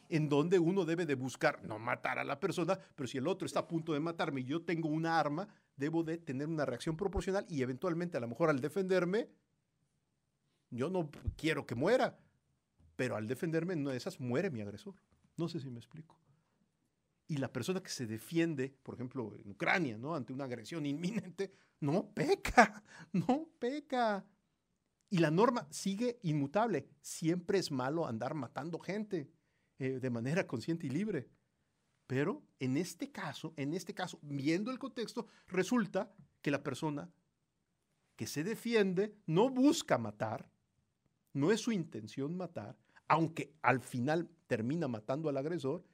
en donde uno debe de buscar no matar a la persona, pero si el otro está a punto de matarme y yo tengo una arma, debo de tener una reacción proporcional y eventualmente, a lo mejor al defenderme, yo no quiero que muera, pero al defenderme en una de esas muere mi agresor. No sé si me explico. Y la persona que se defiende, por ejemplo, en Ucrania, ¿no?, ante una agresión inminente, no peca, no peca. Y la norma sigue inmutable. Siempre es malo andar matando gente de manera consciente y libre. Pero en este caso, viendo el contexto, resulta que la persona que se defiende no busca matar, no es su intención matar, aunque al final termina matando al agresor,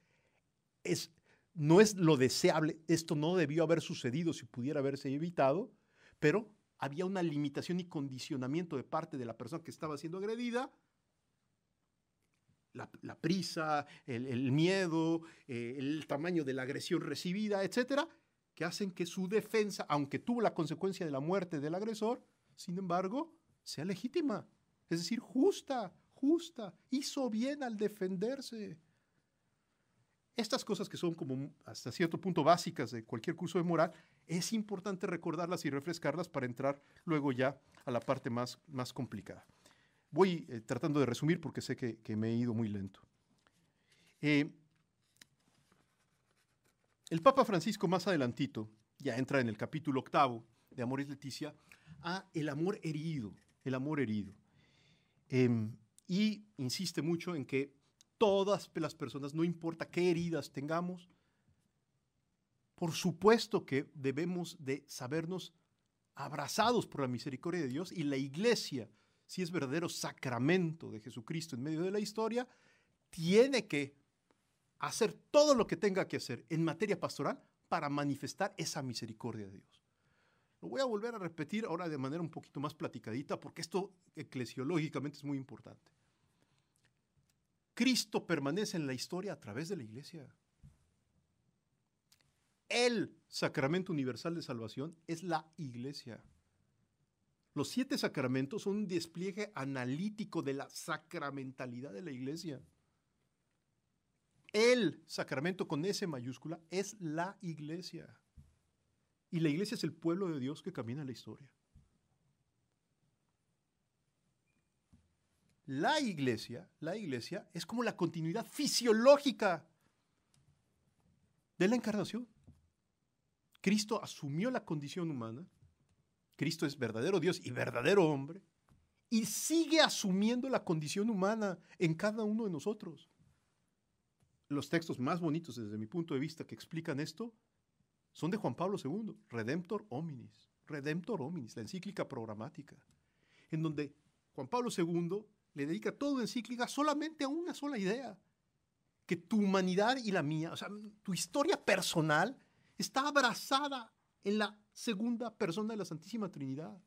no es lo deseable. Esto no debió haber sucedido si pudiera haberse evitado, pero había una limitación y condicionamiento de parte de la persona que estaba siendo agredida. La prisa, el miedo, el tamaño de la agresión recibida, etcétera, que hacen que su defensa, aunque tuvo la consecuencia de la muerte del agresor, sin embargo, sea legítima. Es decir, justa. Hizo bien al defenderse. Estas cosas que son como hasta cierto punto básicas de cualquier curso de moral, es importante recordarlas y refrescarlas para entrar luego ya a la parte más complicada. Voy tratando de resumir porque sé que me he ido muy lento. El Papa Francisco más adelantito, ya entra en el capítulo 8 de Amoris Laetitia, a el amor herido. Y insiste mucho en que todas las personas, no importa qué heridas tengamos, por supuesto que debemos de sabernos abrazados por la misericordia de Dios, y la Iglesia, si es verdadero sacramento de Jesucristo en medio de la historia, tiene que hacer todo lo que tenga que hacer en materia pastoral para manifestar esa misericordia de Dios. Lo voy a volver a repetir ahora de manera un poquito más platicadita, porque esto eclesiológicamente es muy importante. Cristo permanece en la historia a través de la Iglesia. El sacramento universal de salvación es la Iglesia. Los 7 sacramentos son un despliegue analítico de la sacramentalidad de la Iglesia. El sacramento con S mayúscula es la Iglesia. Y la Iglesia es el pueblo de Dios que camina en la historia. La iglesia es como la continuidad fisiológica de la encarnación. Cristo asumió la condición humana. Cristo es verdadero Dios y verdadero hombre. Y sigue asumiendo la condición humana en cada uno de nosotros. Los textos más bonitos desde mi punto de vista que explican esto son de Juan Pablo II, Redemptor Hominis, la encíclica programática, en donde Juan Pablo II le dedica toda encíclica solamente a una sola idea, que tu humanidad y la mía, o sea, tu historia personal está abrazada en la segunda persona de la Santísima Trinidad.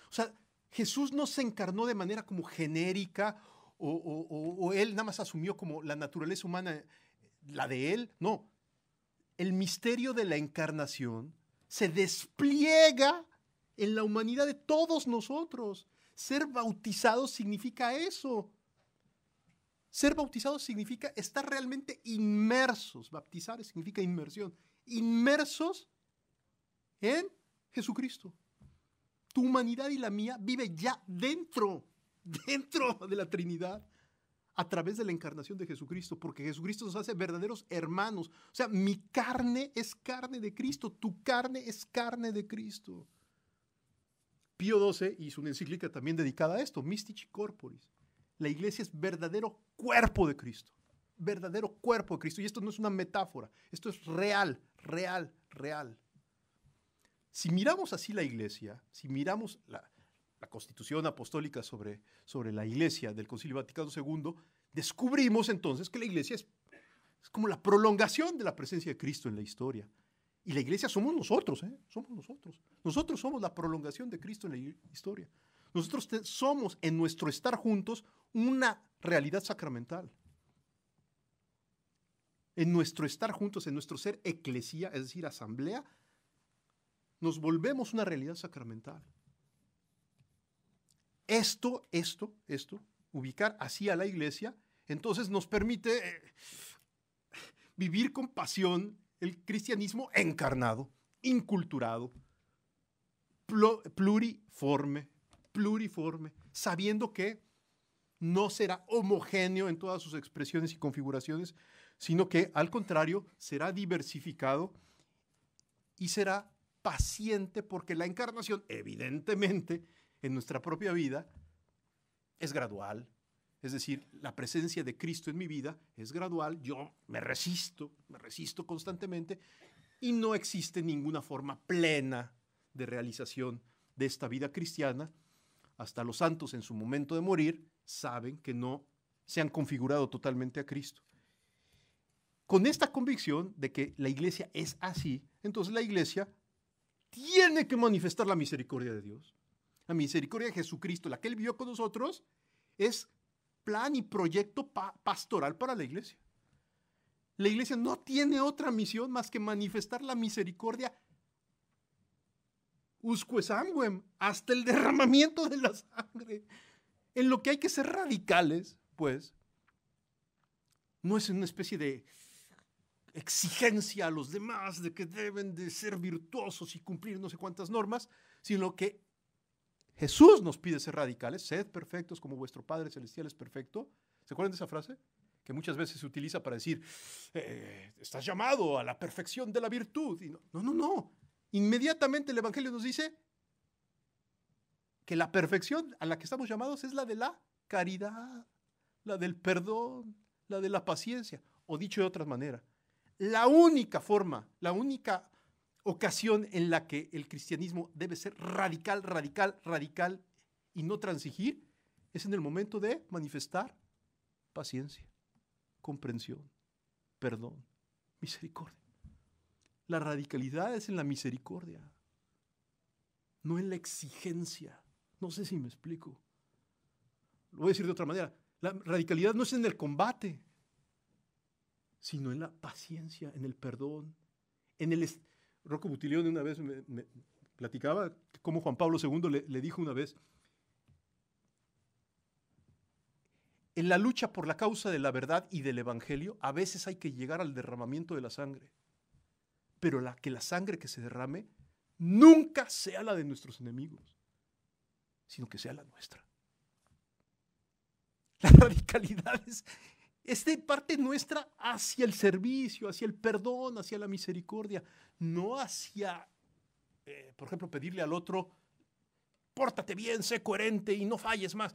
O sea, Jesús no se encarnó de manera como genérica o él nada más asumió como la naturaleza humana, la de él. No, el misterio de la encarnación se despliega en la humanidad de todos nosotros. Ser bautizado significa eso. Ser bautizado significa estar realmente inmersos. Bautizar significa inmersión. Inmersos en Jesucristo. Tu humanidad y la mía vive ya dentro de la Trinidad a través de la encarnación de Jesucristo, porque Jesucristo nos hace verdaderos hermanos. O sea, mi carne es carne de Cristo, tu carne es carne de Cristo. Pío XII hizo una encíclica también dedicada a esto, Mystici Corporis. La iglesia es verdadero cuerpo de Cristo. Verdadero cuerpo de Cristo. Y esto no es una metáfora. Esto es real. Si miramos así la iglesia, si miramos la Constitución Apostólica sobre la iglesia del Concilio Vaticano II, descubrimos entonces que la iglesia es como la prolongación de la presencia de Cristo en la historia. Y la iglesia somos nosotros, somos nosotros. Nosotros somos la prolongación de Cristo en la historia. Nosotros somos en nuestro estar juntos una realidad sacramental. En nuestro estar juntos, en nuestro ser eclesía, es decir, asamblea, nos volvemos una realidad sacramental. Esto, ubicar así a la iglesia, entonces nos permite vivir con pasión el cristianismo encarnado, inculturado, pluriforme, sabiendo que no será homogéneo en todas sus expresiones y configuraciones, sino que al contrario será diversificado y será paciente, porque la encarnación, evidentemente, en nuestra propia vida es gradual. Es decir, la presencia de Cristo en mi vida es gradual. Yo me resisto constantemente y no existe ninguna forma plena de realización de esta vida cristiana. Hasta los santos en su momento de morir saben que no se han configurado totalmente a Cristo. Con esta convicción de que la iglesia es así, entonces la iglesia tiene que manifestar la misericordia de Dios. La misericordia de Jesucristo, la que Él vivió con nosotros, es plan y proyecto pastoral para la iglesia. La iglesia no tiene otra misión más que manifestar la misericordia usque sanguem, hasta el derramamiento de la sangre. En lo que hay que ser radicales, pues, no es una especie de exigencia a los demás de que deben de ser virtuosos y cumplir no sé cuántas normas, sino que Jesús nos pide ser radicales. Sed perfectos como vuestro Padre Celestial es perfecto. ¿Se acuerdan de esa frase? Que muchas veces se utiliza para decir, estás llamado a la perfección de la virtud. Y no. Inmediatamente el Evangelio nos dice que la perfección a la que estamos llamados es la de la caridad, la del perdón, la de la paciencia. O dicho de otra manera, la única forma, la única ocasión en la que el cristianismo debe ser radical y no transigir es en el momento de manifestar paciencia, comprensión, perdón, misericordia. La radicalidad es en la misericordia, no en la exigencia. No sé si me explico. Lo voy a decir de otra manera. La radicalidad no es en el combate, sino en la paciencia, en el perdón, en el... Rocco Buttiglione una vez me platicaba cómo Juan Pablo II le dijo una vez, en la lucha por la causa de la verdad y del evangelio, a veces hay que llegar al derramamiento de la sangre, pero que la sangre que se derrame nunca sea la de nuestros enemigos, sino que sea la nuestra. La radicalidad es de parte nuestra hacia el servicio, hacia el perdón, hacia la misericordia, no hacia, por ejemplo, pedirle al otro, pórtate bien, sé coherente y no falles más.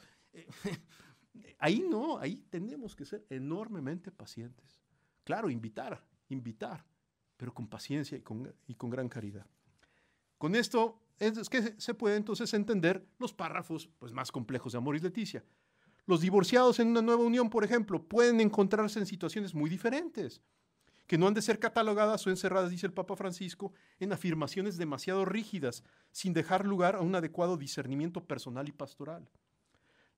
Ahí no, ahí tenemos que ser enormemente pacientes. Claro, invitar, pero con paciencia y con gran caridad. Con esto es que se puede entonces entender los párrafos pues, más complejos de Amoris Laetitia. Los divorciados en una nueva unión, por ejemplo, pueden encontrarse en situaciones muy diferentes, que no han de ser catalogadas o encerradas, dice el Papa Francisco, en afirmaciones demasiado rígidas, sin dejar lugar a un adecuado discernimiento personal y pastoral.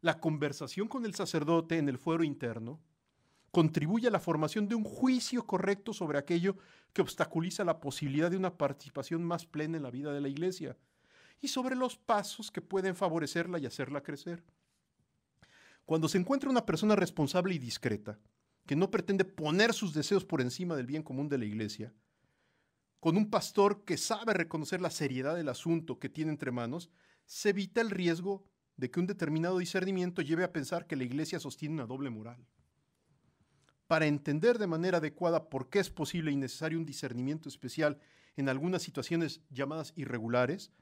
La conversación con el sacerdote en el fuero interno contribuye a la formación de un juicio correcto sobre aquello que obstaculiza la posibilidad de una participación más plena en la vida de la Iglesia y sobre los pasos que pueden favorecerla y hacerla crecer. Cuando se encuentra una persona responsable y discreta, que no pretende poner sus deseos por encima del bien común de la Iglesia, con un pastor que sabe reconocer la seriedad del asunto que tiene entre manos, se evita el riesgo de que un determinado discernimiento lleve a pensar que la Iglesia sostiene una doble moral. Para entender de manera adecuada por qué es posible y necesario un discernimiento especial en algunas situaciones llamadas irregulares,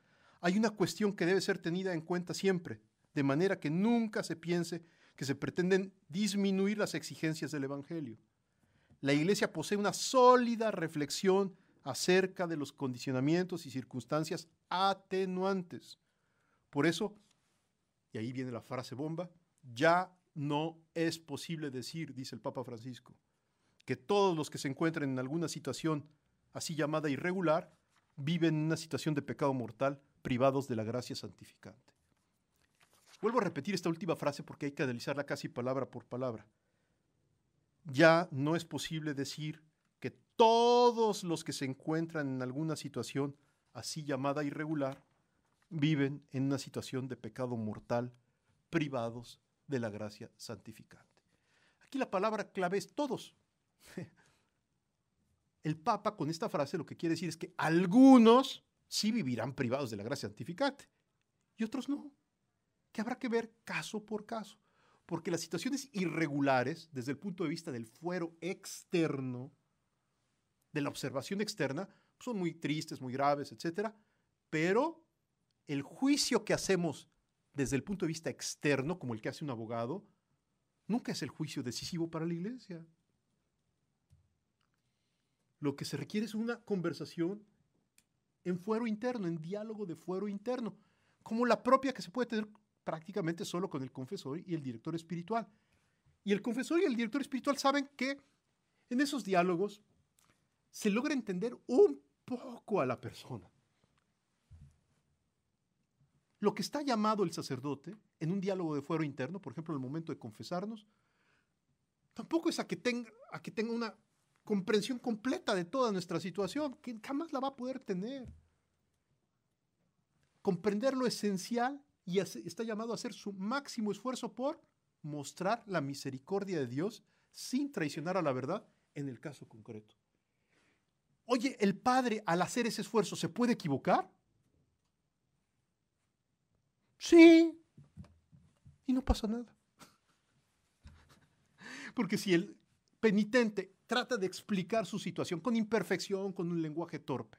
hay una cuestión que debe ser tenida en cuenta siempre, de manera que nunca se piense que se pretenden disminuir las exigencias del Evangelio. La Iglesia posee una sólida reflexión acerca de los condicionamientos y circunstancias atenuantes. Por eso, y ahí viene la frase bomba, ya no es posible decir, dice el Papa Francisco, que todos los que se encuentran en alguna situación así llamada irregular viven en una situación de pecado mortal, privados de la gracia santificante. Vuelvo a repetir esta última frase porque hay que analizarla casi palabra por palabra. Ya no es posible decir que todos los que se encuentran en alguna situación así llamada irregular viven en una situación de pecado mortal, privados de la gracia santificante. Aquí la palabra clave es todos. El Papa con esta frase lo que quiere decir es que algunos sí vivirán privados de la gracia santificante y otros no, que habrá que ver caso por caso, porque las situaciones irregulares desde el punto de vista del fuero externo, de la observación externa, son muy tristes, muy graves, etcétera, pero el juicio que hacemos desde el punto de vista externo, como el que hace un abogado, nunca es el juicio decisivo para la iglesia. Lo que se requiere es una conversación en fuero interno, en diálogo de fuero interno, como la propia que se puede tener prácticamente solo con el confesor y el director espiritual. Y el confesor y el director espiritual saben que en esos diálogos se logra entender un poco a la persona. Lo que está llamado el sacerdote en un diálogo de fuero interno, por ejemplo, en el momento de confesarnos, tampoco es a que tenga una comprensión completa de toda nuestra situación, que jamás la va a poder tener. Comprender lo esencial y está llamado a hacer su máximo esfuerzo por mostrar la misericordia de Dios sin traicionar a la verdad en el caso concreto. Oye, ¿el padre al hacer ese esfuerzo se puede equivocar? Sí, y no pasa nada. Porque si el penitente trata de explicar su situación con imperfección, con un lenguaje torpe,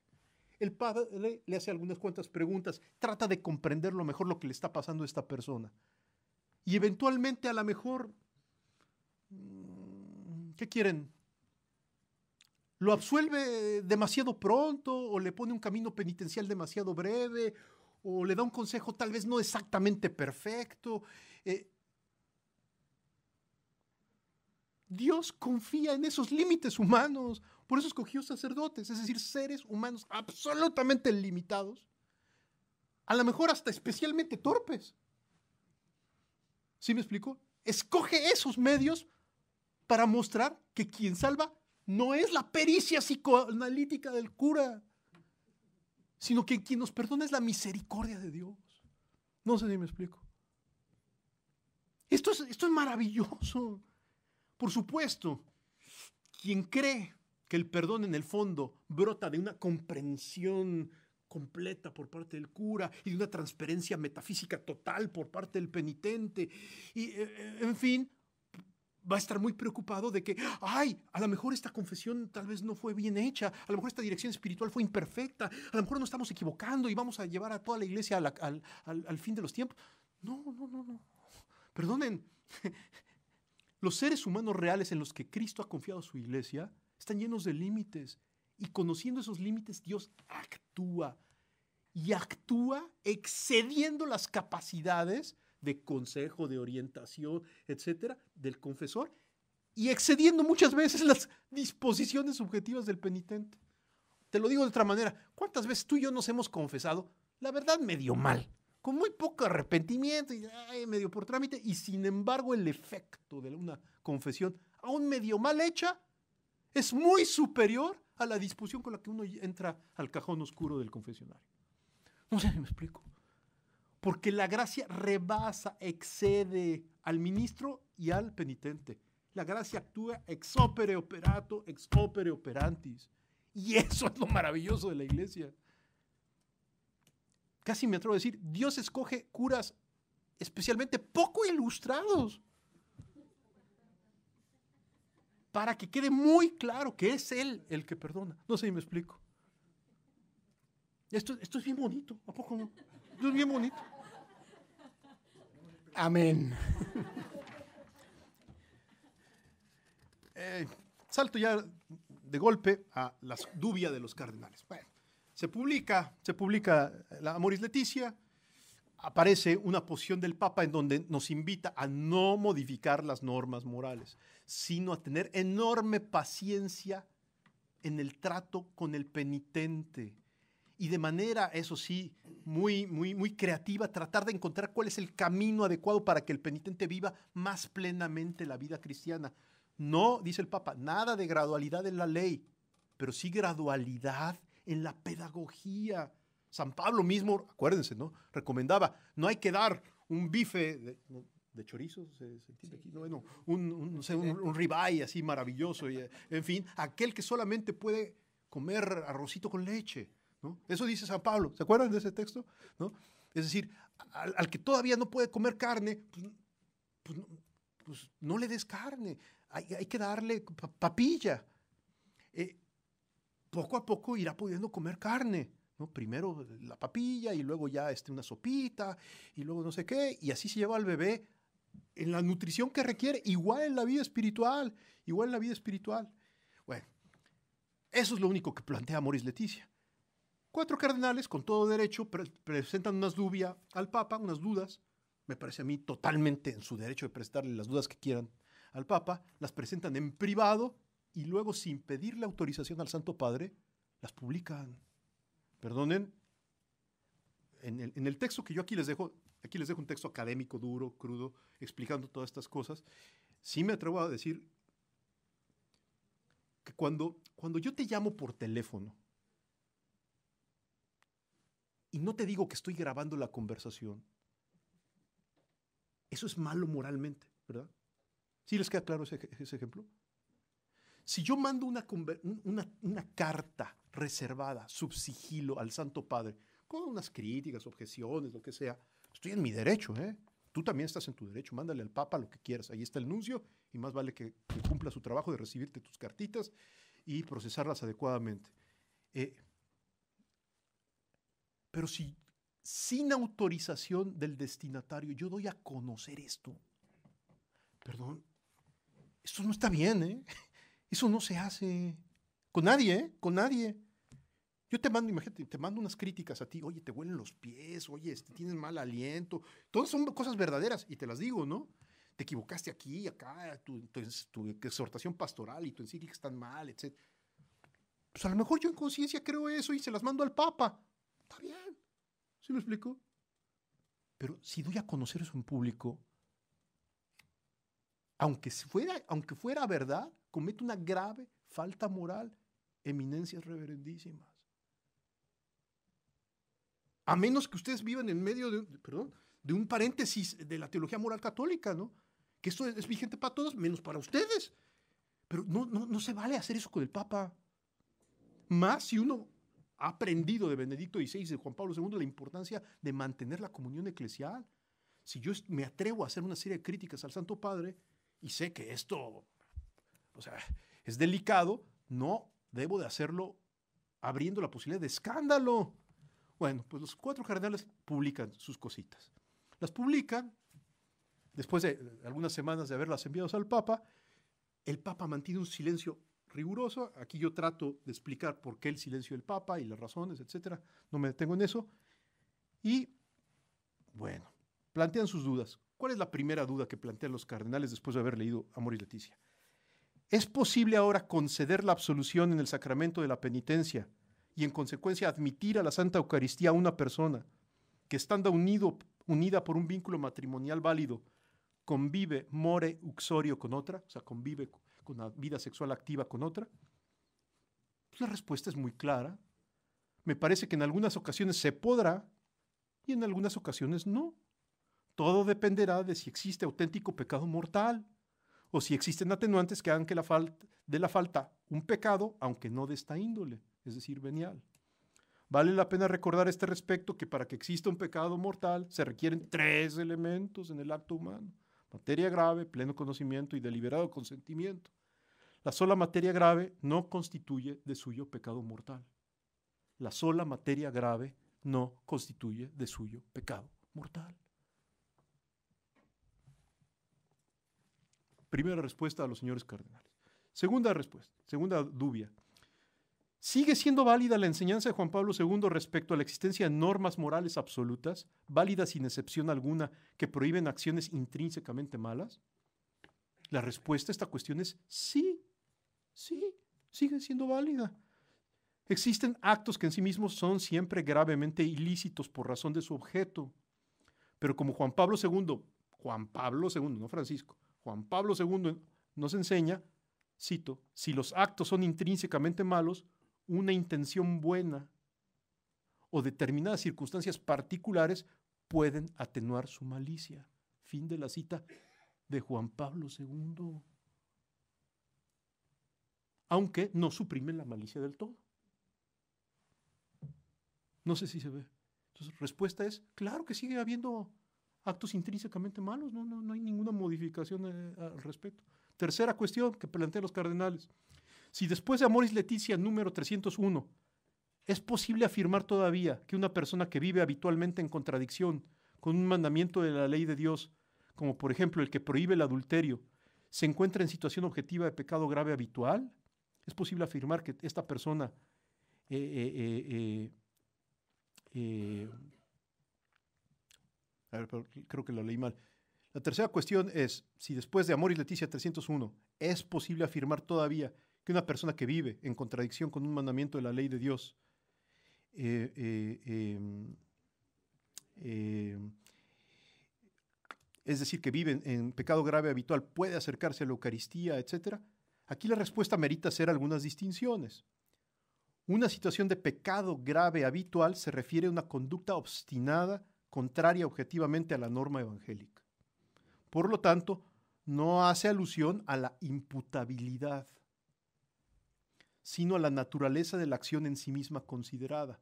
el padre le hace algunas cuantas preguntas, trata de comprender lo mejor lo que le está pasando a esta persona. Y eventualmente a lo mejor, ¿qué quieren? ¿Lo absuelve demasiado pronto o le pone un camino penitencial demasiado breve o le da un consejo tal vez no exactamente perfecto? Dios confía en esos límites humanos, por eso escogió sacerdotes, es decir, seres humanos absolutamente limitados, a lo mejor hasta especialmente torpes. ¿Sí me explico? Escoge esos medios para mostrar que quien salva no es la pericia psicoanalítica del cura, sino que quien nos perdona es la misericordia de Dios. No sé si me explico. Esto es maravilloso. Por supuesto, quien cree que el perdón en el fondo brota de una comprensión completa por parte del cura y de una transparencia metafísica total por parte del penitente, y en fin, va a estar muy preocupado de que, a lo mejor esta confesión tal vez no fue bien hecha, a lo mejor esta dirección espiritual fue imperfecta, a lo mejor nos estamos equivocando y vamos a llevar a toda la iglesia al fin de los tiempos. No. Perdonen. Los seres humanos reales en los que Cristo ha confiado a su iglesia están llenos de límites. Y conociendo esos límites, Dios actúa. Y actúa excediendo las capacidades de consejo, de orientación, etcétera, del confesor. Y excediendo muchas veces las disposiciones subjetivas del penitente. Te lo digo de otra manera. ¿Cuántas veces tú y yo nos hemos confesado? La verdad, medio mal. Con muy poco arrepentimiento y medio por trámite, y sin embargo el efecto de una confesión, aún medio mal hecha, es muy superior a la disposición con la que uno entra al cajón oscuro del confesionario. No sé si me explico. Porque la gracia rebasa, excede al ministro y al penitente. La gracia actúa ex opere operato, ex opere operantis. Y eso es lo maravilloso de la iglesia. Casi me atrevo a decir, Dios escoge curas especialmente poco ilustrados para que quede muy claro que es Él el que perdona. No sé si me explico. Esto es bien bonito, ¿a poco no? Esto es bien bonito. Amén. Salto ya de golpe a la dubia de los cardenales. Bueno. Se publica la Amoris Laetitia, aparece una posición del Papa en donde nos invita a no modificar las normas morales, sino a tener enorme paciencia en el trato con el penitente y de manera, eso sí, muy creativa, tratar de encontrar cuál es el camino adecuado para que el penitente viva más plenamente la vida cristiana. No, dice el Papa, nada de gradualidad en la ley, pero sí gradualidad en la pedagogía. San Pablo mismo, acuérdense, ¿no? Recomendaba, no hay que dar un bife de chorizo, ¿se entiende aquí? No, bueno, no sé, un ribeye así maravilloso, y, en fin, aquel que solamente puede comer arrocito con leche, ¿no? Eso dice San Pablo, ¿se acuerdan de ese texto? ¿No? Es decir, al que todavía no puede comer carne, pues no le des carne, hay que darle papilla. Poco a poco irá pudiendo comer carne, ¿no? Primero la papilla y luego ya una sopita y luego no sé qué, y así se lleva al bebé en la nutrición que requiere, igual en la vida espiritual, igual en la vida espiritual. Bueno, eso es lo único que plantea Amoris Laetitia. 4 cardenales, con todo derecho, presentan unas dudas al Papa, unas dudas, me parece a mí totalmente en su derecho de presentarle las dudas que quieran al Papa, las presentan en privado y luego, sin pedirle autorización al Santo Padre, las publican. Perdonen, en el texto que yo aquí les dejo un texto académico, duro, crudo, explicando todas estas cosas. Sí me atrevo a decir que cuando yo te llamo por teléfono y no te digo que estoy grabando la conversación, eso es malo moralmente, ¿verdad? ¿Sí les queda claro ese ejemplo? Si yo mando una carta reservada, subsigilo al Santo Padre, con unas críticas, objeciones, lo que sea, estoy en mi derecho, ¿eh? Tú también estás en tu derecho, mándale al Papa lo que quieras. Ahí está el nuncio y más vale que cumpla su trabajo de recibirte tus cartitas y procesarlas adecuadamente. Pero si sin autorización del destinatario yo doy a conocer esto, perdón, esto no está bien, ¿eh? Eso no se hace con nadie, ¿eh? Con nadie. Yo te mando, imagínate, te mando unas críticas a ti, oye, te huelen los pies, oye, tienes mal aliento. Todas son cosas verdaderas y te las digo, ¿no? Te equivocaste aquí, acá, tu exhortación pastoral y tu encíclica están mal, etc. Pues a lo mejor yo en conciencia creo eso y se las mando al Papa. Está bien. ¿Sí me explico? Pero si doy a conocer eso en público, aunque fuera verdad, comete una grave falta moral, eminencias reverendísimas. A menos que ustedes vivan en medio de un paréntesis de la teología moral católica, ¿no? Que esto es vigente para todos, menos para ustedes. Pero no se vale hacer eso con el Papa. Más si uno ha aprendido de Benedicto XVI, de Juan Pablo II, la importancia de mantener la comunión eclesial. Si yo me atrevo a hacer una serie de críticas al Santo Padre y sé que esto, es delicado, no debo de hacerlo abriendo la posibilidad de escándalo. Bueno, pues los 4 cardenales publican sus cositas. Las publican, después de algunas semanas de haberlas enviado al Papa. El Papa mantiene un silencio riguroso. Aquí yo trato de explicar por qué el silencio del Papa y las razones, etcétera. No me detengo en eso. Y, bueno, plantean sus dudas. ¿Cuál es la primera duda que plantean los cardenales después de haber leído Amoris Laetitia? ¿Es posible ahora conceder la absolución en el sacramento de la penitencia y en consecuencia admitir a la Santa Eucaristía a una persona que, estando unida por un vínculo matrimonial válido, convive more uxorio con otra, o sea, convive con una vida sexual activa con otra? Pues la respuesta es muy clara. Me parece que en algunas ocasiones se podrá y en algunas ocasiones no. Todo dependerá de si existe auténtico pecado mortal o si existen atenuantes que hagan de la falta un pecado, aunque no de esta índole, es decir, venial. Vale la pena recordar a este respecto que para que exista un pecado mortal se requieren 3 elementos en el acto humano: materia grave, pleno conocimiento y deliberado consentimiento. La sola materia grave no constituye de suyo pecado mortal. La sola materia grave no constituye de suyo pecado mortal. Primera respuesta a los señores cardenales. Segunda respuesta, segunda dubia. ¿Sigue siendo válida la enseñanza de Juan Pablo II respecto a la existencia de normas morales absolutas, válidas sin excepción alguna, que prohíben acciones intrínsecamente malas? La respuesta a esta cuestión es sí, sigue siendo válida. Existen actos que en sí mismos son siempre gravemente ilícitos por razón de su objeto, pero como Juan Pablo II, no Francisco, Juan Pablo II nos enseña, cito, si los actos son intrínsecamente malos, una intención buena o determinadas circunstancias particulares pueden atenuar su malicia. Fin de la cita de Juan Pablo II. Aunque no suprimen la malicia del todo. No sé si se ve. Entonces, respuesta es, claro que sigue habiendo actos intrínsecamente malos, no hay ninguna modificación al respecto. Tercera cuestión que plantean los cardenales. Si después de Amoris Laetitia número 301, es posible afirmar todavía que una persona que vive habitualmente en contradicción con un mandamiento de la ley de Dios, como por ejemplo el que prohíbe el adulterio, se encuentra en situación objetiva de pecado grave habitual, es posible afirmar que esta persona a ver, creo que lo leí mal. La tercera cuestión es, si después de Amoris Laetitia 301 es posible afirmar todavía que una persona que vive en contradicción con un mandamiento de la ley de Dios es decir, que vive en pecado grave habitual, puede acercarse a la Eucaristía, etc. Aquí la respuesta merita hacer algunas distinciones. Una situación de pecado grave habitual se refiere a una conducta obstinada, contraria objetivamente a la norma evangélica. Por lo tanto, no hace alusión a la imputabilidad, sino a la naturaleza de la acción en sí misma considerada.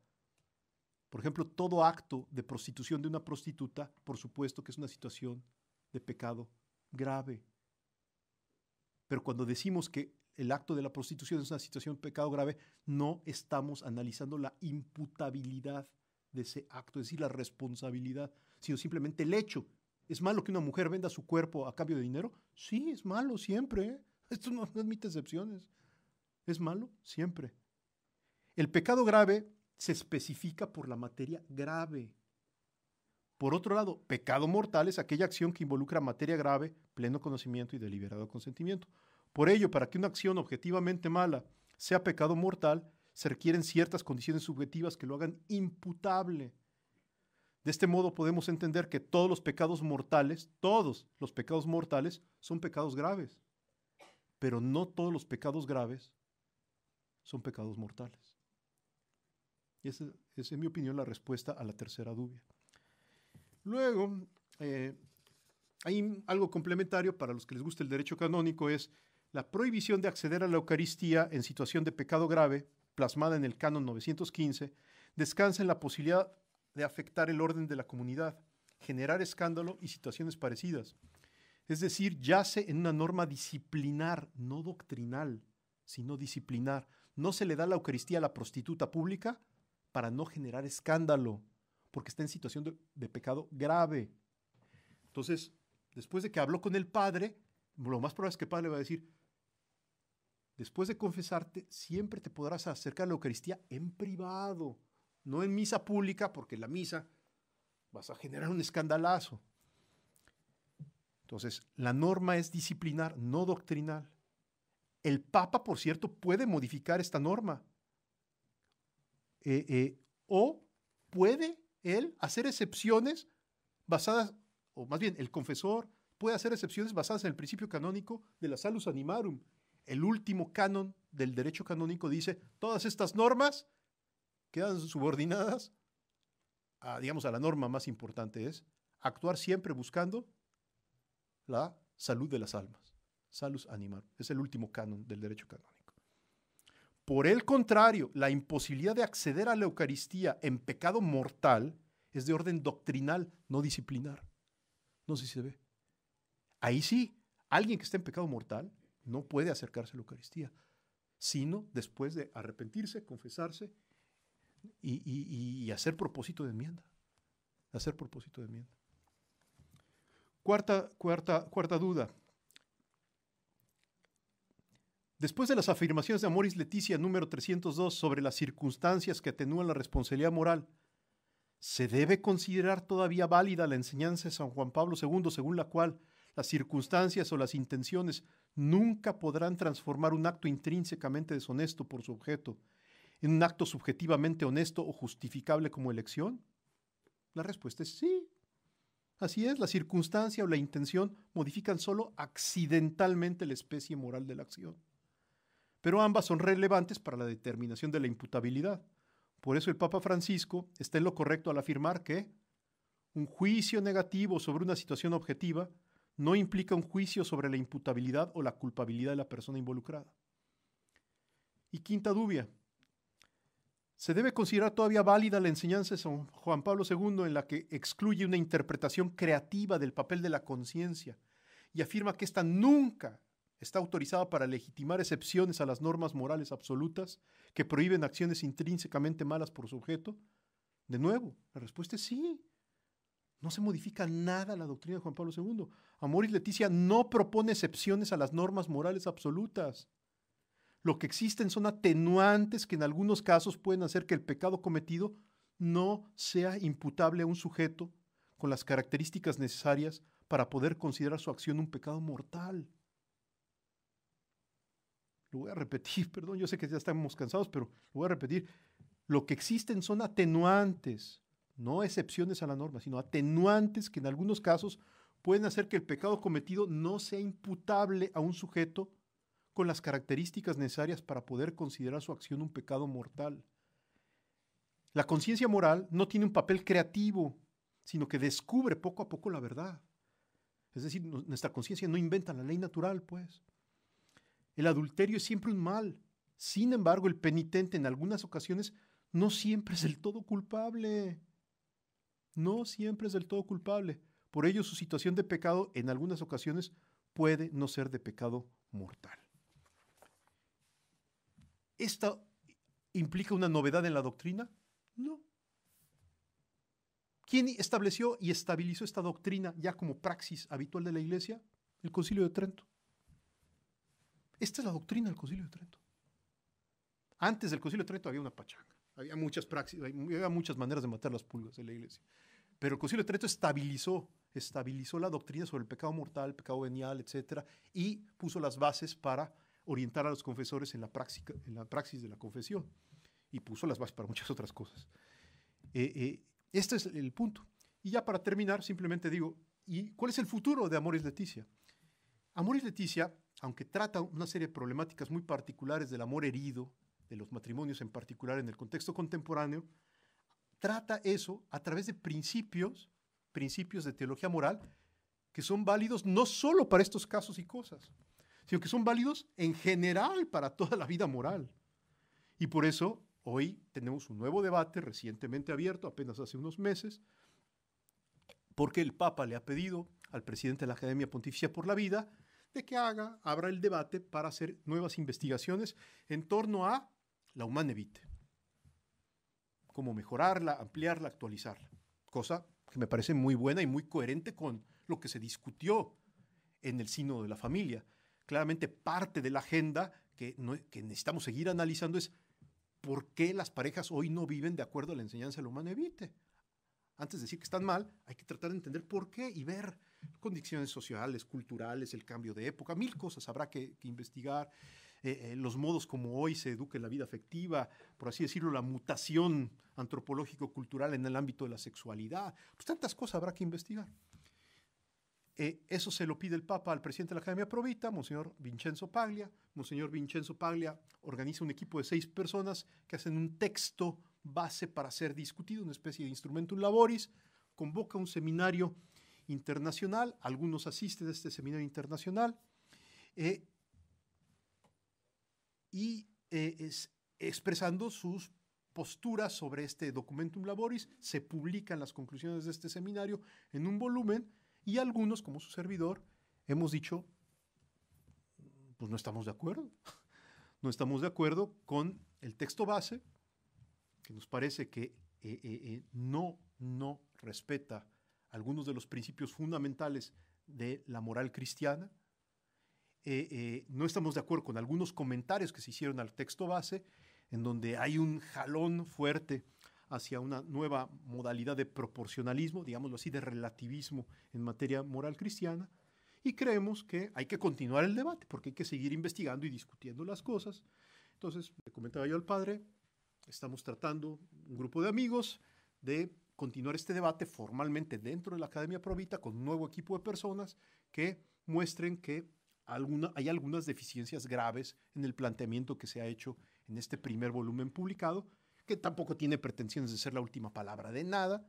Por ejemplo, todo acto de prostitución de una prostituta, por supuesto que es una situación de pecado grave. Pero cuando decimos que el acto de la prostitución es una situación de pecado grave, no estamos analizando la imputabilidad de ese acto, es decir, la responsabilidad, sino simplemente el hecho. ¿Es malo que una mujer venda su cuerpo a cambio de dinero? Sí, es malo siempre, ¿eh? Esto no admite excepciones. Es malo siempre. El pecado grave se especifica por la materia grave. Por otro lado, pecado mortal es aquella acción que involucra materia grave, pleno conocimiento y deliberado consentimiento. Por ello, para que una acción objetivamente mala sea pecado mortal, se requieren ciertas condiciones subjetivas que lo hagan imputable. De este modo podemos entender que todos los pecados mortales son pecados graves, pero no todos los pecados graves son pecados mortales. Y esa es, en mi opinión, la respuesta a la tercera duda. Luego, hay algo complementario para los que les gusta el derecho canónico, es la prohibición de acceder a la Eucaristía en situación de pecado grave, plasmada en el Canon 915, descansa en la posibilidad de afectar el orden de la comunidad, generar escándalo y situaciones parecidas. Es decir, yace en una norma disciplinar, no doctrinal, sino disciplinar. No se le da la Eucaristía a la prostituta pública para no generar escándalo, porque está en situación de pecado grave. Entonces, después de que habló con el padre, lo más probable es que el padre le va a decir, después de confesarte, siempre te podrás acercar a la Eucaristía en privado, no en misa pública, porque en la misa vas a generar un escandalazo. Entonces, la norma es disciplinar, no doctrinal. El Papa, por cierto, puede modificar esta norma. O puede él hacer excepciones basadas, o más bien, el confesor puede hacer excepciones basadas en el principio canónico de la salus animarum. El último canon del derecho canónico dice, todas estas normas quedan subordinadas a, digamos, a la norma más importante, es actuar siempre buscando la salud de las almas. Salus animarum. Es el último canon del derecho canónico. Por el contrario, la imposibilidad de acceder a la Eucaristía en pecado mortal es de orden doctrinal, no disciplinar. No sé si se ve. Ahí sí, alguien que está en pecado mortal no puede acercarse a la Eucaristía, sino después de arrepentirse, confesarse y hacer propósito de enmienda. Hacer propósito de enmienda. Cuarta duda. Después de las afirmaciones de Amoris Laetitia número 302 sobre las circunstancias que atenúan la responsabilidad moral, ¿se debe considerar todavía válida la enseñanza de San Juan Pablo II, según la cual las circunstancias o las intenciones nunca podrán transformar un acto intrínsecamente deshonesto por su objeto en un acto subjetivamente honesto o justificable como elección? La respuesta es sí. Así es, la circunstancia o la intención modifican solo accidentalmente la especie moral de la acción. Pero ambas son relevantes para la determinación de la imputabilidad. Por eso el Papa Francisco está en lo correcto al afirmar que Un juicio negativo sobre una situación objetiva no implica un juicio sobre la imputabilidad o la culpabilidad de la persona involucrada. Y quinta dubia. ¿Se debe considerar todavía válida la enseñanza de San Juan Pablo II en la que excluye una interpretación creativa del papel de la conciencia y afirma que ésta nunca está autorizada para legitimar excepciones a las normas morales absolutas que prohíben acciones intrínsecamente malas por su objeto? De nuevo, la respuesta es sí. No se modifica nada la doctrina de Juan Pablo II. Amoris Laetitia no propone excepciones a las normas morales absolutas. Lo que existen son atenuantes que en algunos casos pueden hacer que el pecado cometido no sea imputable a un sujeto con las características necesarias para poder considerar su acción un pecado mortal. Lo voy a repetir, perdón, yo sé que ya estamos cansados, pero lo voy a repetir. Lo que existen son atenuantes, no excepciones a la norma, sino atenuantes que en algunos casos pueden hacer que el pecado cometido no sea imputable a un sujeto con las características necesarias para poder considerar su acción un pecado mortal. La conciencia moral no tiene un papel creativo, sino que descubre poco a poco la verdad. Es decir, nuestra conciencia no inventa la ley natural, pues. El adulterio es siempre un mal. Sin embargo, el penitente en algunas ocasiones no siempre es del todo culpable. No siempre es del todo culpable. Por ello, su situación de pecado en algunas ocasiones puede no ser de pecado mortal. ¿Esto implica una novedad en la doctrina? No. ¿Quién estableció y estabilizó esta doctrina ya como praxis habitual de la Iglesia? El Concilio de Trento. Esta es la doctrina del Concilio de Trento. Antes del Concilio de Trento había una pachanga. Había muchas praxis, había muchas maneras de matar las pulgas en la Iglesia. Pero el Concilio de Trento estabilizó la doctrina sobre el pecado mortal, el pecado venial, etc. Y puso las bases para orientar a los confesores en la praxis de la confesión. Y puso las bases para muchas otras cosas. Este es el punto. Y ya para terminar, simplemente digo, ¿y cuál es el futuro de Amoris Laetitia? Amoris Laetitia, aunque trata una serie de problemáticas muy particulares del amor herido, de los matrimonios en particular en el contexto contemporáneo, trata eso a través de principios de teología moral que son válidos no solo para estos casos y cosas, sino que son válidos en general para toda la vida moral. Y por eso hoy tenemos un nuevo debate recientemente abierto, apenas hace unos meses, porque el Papa le ha pedido al presidente de la Academia Pontificia por la Vida de que abra el debate para hacer nuevas investigaciones en torno a la Humanae Vitae. Cómo mejorarla, ampliarla, actualizarla. Cosa que me parece muy buena y muy coherente con lo que se discutió en el Sínodo de la Familia. Claramente parte de la agenda que necesitamos seguir analizando es por qué las parejas hoy no viven de acuerdo a la enseñanza de la Humanae Vitae. Antes de decir que están mal, hay que tratar de entender por qué y ver condiciones sociales, culturales, el cambio de época, mil cosas habrá que investigar, los modos como hoy se educa en la vida afectiva, por así decirlo, la mutación antropológico-cultural en el ámbito de la sexualidad, pues tantas cosas habrá que investigar. Eso se lo pide el Papa al presidente de la Academia Pro Vita, Monseñor Vincenzo Paglia. Monseñor Vincenzo Paglia organiza un equipo de 6 personas que hacen un texto base para ser discutido, una especie de instrumentum laboris, convoca un seminario internacional, algunos asisten a este seminario internacional, expresando sus posturas sobre este documentum laboris, se publican las conclusiones de este seminario en un volumen y algunos, como su servidor, hemos dicho, pues no estamos de acuerdo. No estamos de acuerdo con el texto base, que nos parece que no respeta algunos de los principios fundamentales de la moral cristiana. No estamos de acuerdo con algunos comentarios que se hicieron al texto base, en donde hay un jalón fuerte hacia una nueva modalidad de proporcionalismo, digámoslo así, de relativismo en materia moral cristiana, y creemos que hay que continuar el debate, porque hay que seguir investigando y discutiendo las cosas. Entonces, le comentaba yo al padre, estamos tratando, un grupo de amigos, de continuar este debate formalmente dentro de la Academia Pro Vita con un nuevo equipo de personas que muestren que hay algunas deficiencias graves en el planteamiento que se ha hecho en este primer volumen publicado, que tampoco tiene pretensiones de ser la última palabra de nada,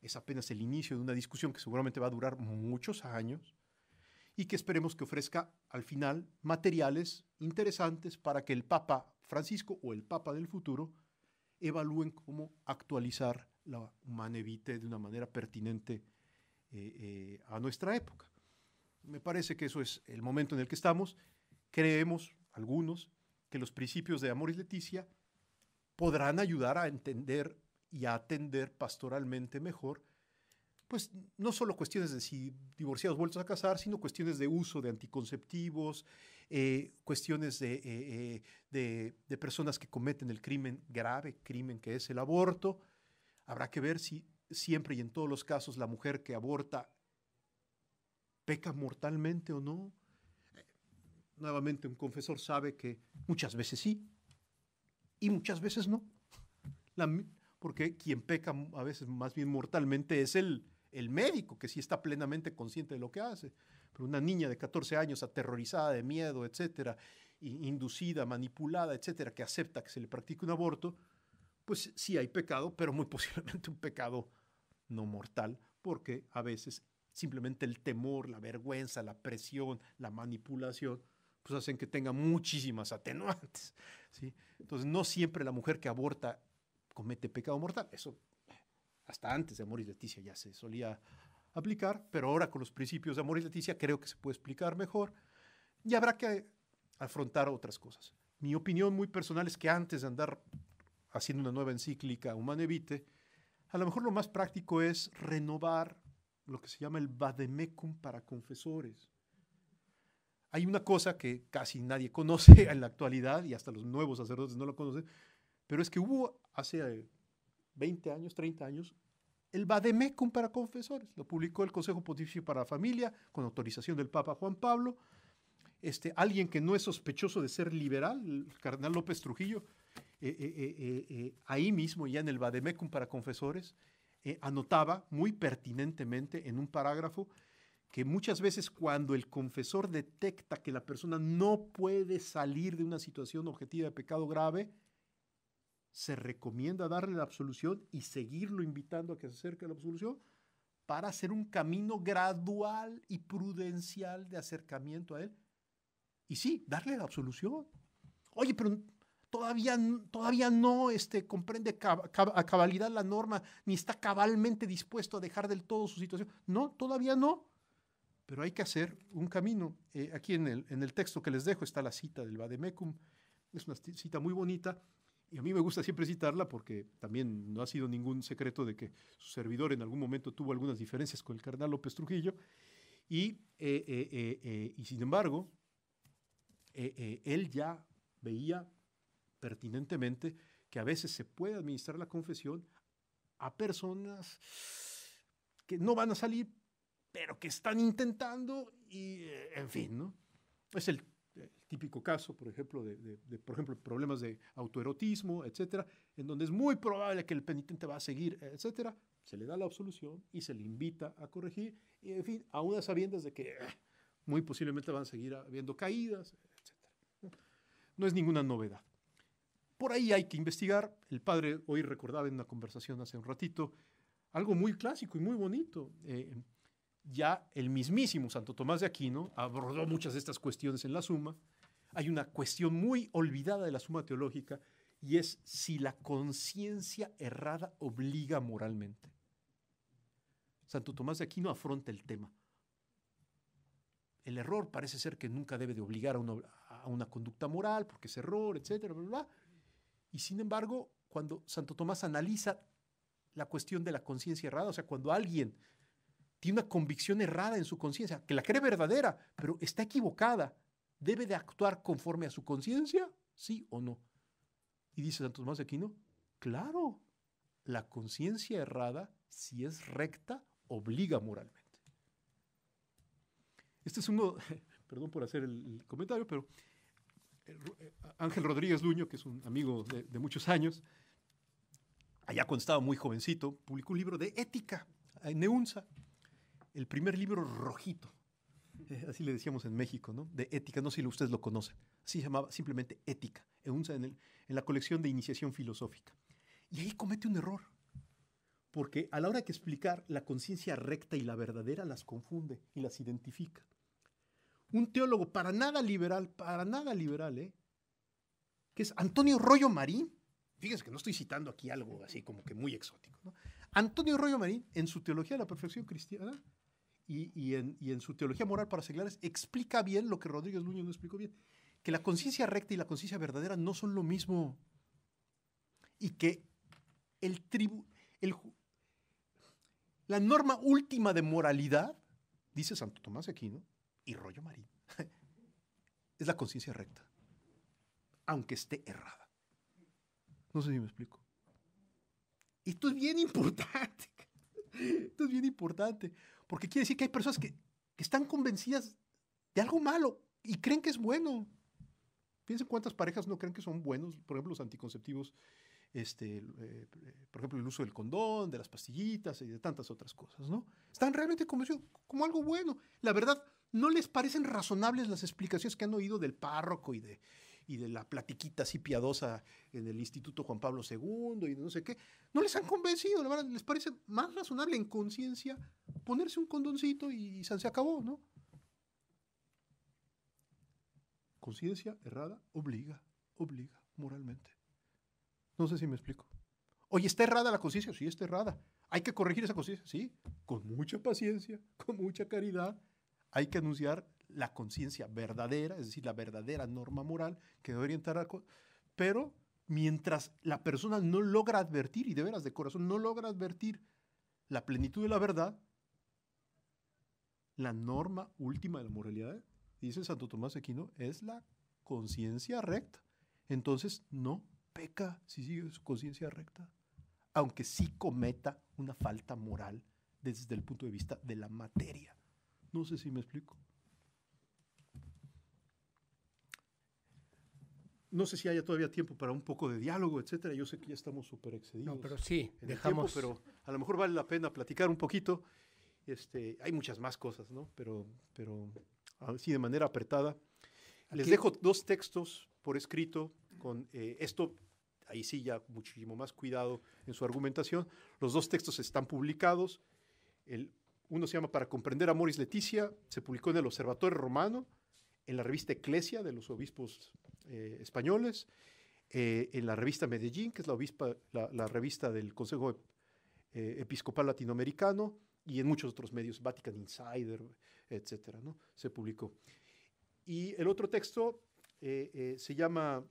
es apenas el inicio de una discusión que seguramente va a durar muchos años y que esperemos que ofrezca al final materiales interesantes para que el Papa Francisco o el Papa del futuro evalúen cómo actualizar la Humanae Vitae de una manera pertinente a nuestra época. Me parece que eso es el momento en el que estamos. Creemos, algunos, que los principios de Amoris Laetitia podrán ayudar a entender y a atender pastoralmente mejor, pues no solo cuestiones de si divorciados vueltos a casar, sino cuestiones de uso de anticonceptivos, cuestiones de personas que cometen el crimen grave, crimen que es el aborto. Habrá que ver si siempre y en todos los casos la mujer que aborta peca mortalmente o no. Nuevamente, un confesor sabe que muchas veces sí y muchas veces no. Porque quien peca a veces más bien mortalmente es el médico, que sí está plenamente consciente de lo que hace. Pero una niña de 14 años aterrorizada de miedo, etcétera, inducida, manipulada, etcétera, que acepta que se le practique un aborto, pues sí hay pecado, pero muy posiblemente un pecado no mortal, porque a veces simplemente el temor, la vergüenza, la presión, la manipulación, pues hacen que tenga muchísimas atenuantes, ¿sí? Entonces, no siempre la mujer que aborta comete pecado mortal. Eso hasta antes de Amoris Laetitia ya se solía aplicar, pero ahora con los principios de Amoris Laetitia creo que se puede explicar mejor y habrá que afrontar otras cosas. Mi opinión muy personal es que antes de andar haciendo una nueva encíclica Humanae Vitae, a lo mejor lo más práctico es renovar lo que se llama el vademecum para confesores. Hay una cosa que casi nadie conoce en la actualidad y hasta los nuevos sacerdotes no lo conocen, pero es que hubo hace 20 años, 30 años, el vademecum para confesores. Lo publicó el Consejo Pontificio para la Familia con autorización del Papa Juan Pablo. Alguien que no es sospechoso de ser liberal, el cardenal López Trujillo, ahí mismo, ya en el vademecum para confesores, anotaba muy pertinentemente en un parágrafo que muchas veces cuando el confesor detecta que la persona no puede salir de una situación objetiva de pecado grave, se recomienda darle la absolución y seguirlo invitando a que se acerque a la absolución para hacer un camino gradual y prudencial de acercamiento a él. Y sí, darle la absolución. Oye, pero todavía no comprende a cabalidad la norma, ni está cabalmente dispuesto a dejar del todo su situación. No, todavía no. Pero hay que hacer un camino. Aquí en el texto que les dejo está la cita del vademecum. Es una cita muy bonita y a mí me gusta siempre citarla porque también no ha sido ningún secreto de que su servidor en algún momento tuvo algunas diferencias con el cardenal López Trujillo y sin embargo él ya veía pertinentemente que a veces se puede administrar la confesión a personas que no van a salir, pero que están intentando y, en fin, ¿no? Es el típico caso, por ejemplo, por ejemplo, problemas de autoerotismo, etcétera, en donde es muy probable que el penitente va a seguir, etcétera. Se le da la absolución y se le invita a corregir, y, en fin, a unas sabiendas de que muy posiblemente van a seguir habiendo caídas, etcétera. No es ninguna novedad. Por ahí hay que investigar. El padre hoy recordaba en una conversación hace un ratito algo muy clásico y muy bonito. Ya el mismísimo Santo Tomás de Aquino abordó muchas de estas cuestiones en la Suma. Hay una cuestión muy olvidada de la Suma Teológica y es si la conciencia errada obliga moralmente. Santo Tomás de Aquino afronta el tema. El error parece ser que nunca debe de obligar a una conducta moral porque es error, etcétera, bla, bla, bla. Y sin embargo, cuando Santo Tomás analiza la cuestión de la conciencia errada, o sea, cuando alguien tiene una convicción errada en su conciencia, que la cree verdadera, pero está equivocada, ¿debe de actuar conforme a su conciencia? ¿Sí o no? Y dice Santo Tomás de Aquino, claro, la conciencia errada, si es recta, obliga moralmente. Este es uno, perdón por hacer el comentario, pero Ángel Rodríguez Luño, que es un amigo de muchos años, allá cuando estaba muy jovencito, publicó un libro de ética en Neunza, el primer libro rojito, así le decíamos en México, ¿no? De ética, no sé si ustedes lo conocen, así se llamaba simplemente Ética, en la colección de iniciación filosófica. Y ahí comete un error, porque a la hora de explicar la conciencia recta y la verdadera las confunde y las identifica. Un teólogo para nada liberal, que es Antonio Rollo Marín, fíjense que no estoy citando aquí algo así como que muy exótico, ¿no? Antonio Rollo Marín, en su Teología de la Perfección Cristiana y en su Teología Moral para Seglares, explica bien lo que Rodríguez Luño no explicó bien, que la conciencia recta y la conciencia verdadera no son lo mismo y que la norma última de moralidad, dice Santo Tomás de Aquino y Rollo Marín, es la conciencia recta, aunque esté errada. No sé si me explico. Esto es bien importante. Esto es bien importante, porque quiere decir que hay personas que están convencidas de algo malo y creen que es bueno. Piensen cuántas parejas no creen que son buenos, por ejemplo, los anticonceptivos, por ejemplo, el uso del condón, de las pastillitas y de tantas otras cosas, ¿no? Están realmente convencidos como algo bueno. La verdad, no les parecen razonables las explicaciones que han oído del párroco y de la platiquita así piadosa en el Instituto Juan Pablo II y de no sé qué. No les han convencido, la verdad, les parece más razonable en conciencia ponerse un condoncito y se acabó, ¿no? Conciencia errada obliga moralmente. No sé si me explico. Oye, ¿está errada la conciencia? Sí, está errada. ¿Hay que corregir esa conciencia? Sí, con mucha paciencia, con mucha caridad. Hay que anunciar la conciencia verdadera, es decir, la verdadera norma moral que debe orientar a... Pero mientras la persona no logra advertir, y de veras de corazón no logra advertir la plenitud de la verdad, la norma última de la moralidad, dice Santo Tomás de Aquino, es la conciencia recta. Entonces no peca si sigue su conciencia recta, aunque sí cometa una falta moral desde el punto de vista de la materia. No sé si me explico. No sé si haya todavía tiempo para un poco de diálogo, etcétera. Yo sé que ya estamos súper excedidos. No, pero sí, en dejamos... el tiempo, pero a lo mejor vale la pena platicar un poquito. Hay muchas más cosas, ¿no? Pero así de manera apretada. Les dejo 2 textos por escrito con esto. Ahí sí ya muchísimo más cuidado en su argumentación. Los 2 textos están publicados. Uno se llama Para comprender a Amoris Laetitia, se publicó en el Observatorio Romano, en la revista Ecclesia de los obispos españoles, en la revista Medellín, que es la revista del Consejo Episcopal Latinoamericano, y en muchos otros medios, Vatican Insider, etcétera, ¿no? Se publicó. Y el otro texto se llama...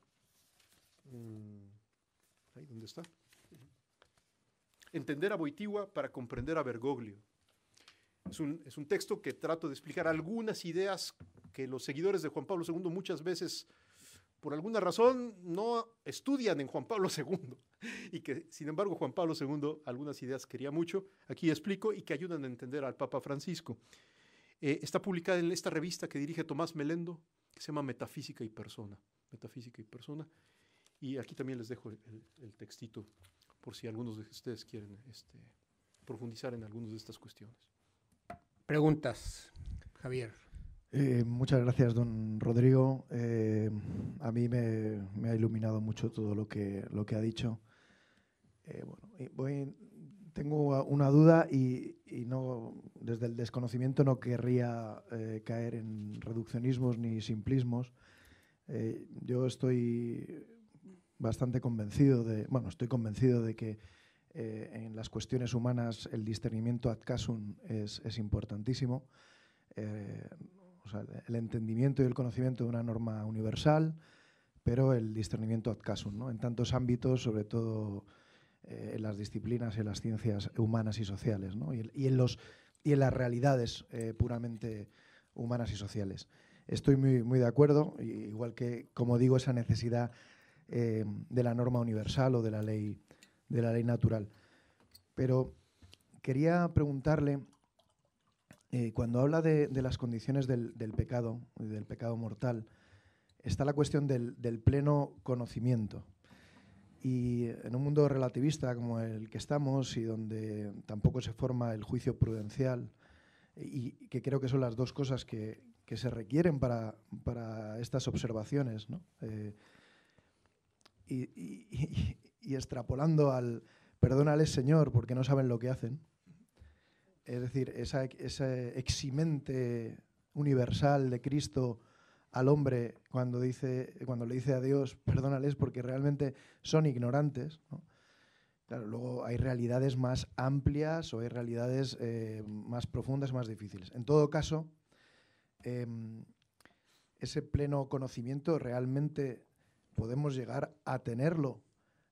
¿ahí dónde está? Entender a Wojtyła para comprender a Bergoglio. Es un texto que trato de explicar algunas ideas que los seguidores de Juan Pablo II muchas veces, por alguna razón, no estudian en Juan Pablo II y que, sin embargo, Juan Pablo II algunas ideas quería mucho, aquí explico, y que ayudan a entender al Papa Francisco. Está publicada en esta revista que dirige Tomás Melendo, que se llama Metafísica y Persona. Metafísica y Persona. Y aquí también les dejo el textito por si algunos de ustedes quieren profundizar en algunas de estas cuestiones. Preguntas, Javier. Muchas gracias, don Rodrigo. A mí me ha iluminado mucho todo lo que ha dicho. Tengo una duda y no, desde el desconocimiento no querría caer en reduccionismos ni simplismos. Yo estoy bastante convencido estoy convencido de que en las cuestiones humanas el discernimiento ad casum es importantísimo. O sea, el entendimiento y el conocimiento de una norma universal, pero el discernimiento ad casum, ¿no? En tantos ámbitos, sobre todo en las disciplinas y en las ciencias humanas y sociales, ¿no? y en las realidades puramente humanas y sociales. Estoy muy de acuerdo, igual que, como digo, esa necesidad de la norma universal o de la ley natural. Pero quería preguntarle, cuando habla de las condiciones del pecado mortal, está la cuestión del pleno conocimiento. Y en un mundo relativista como el que estamos y donde tampoco se forma el juicio prudencial, y que creo que son las 2 cosas que se requieren para estas observaciones, ¿no? Y extrapolando al perdónales, Señor, porque no saben lo que hacen. Es decir, esa eximente universal de Cristo al hombre cuando le dice a Dios, perdónales porque realmente son ignorantes, ¿no? Claro, luego hay realidades más amplias o hay realidades más profundas, más difíciles. En todo caso, ese pleno conocimiento realmente podemos llegar a tenerlo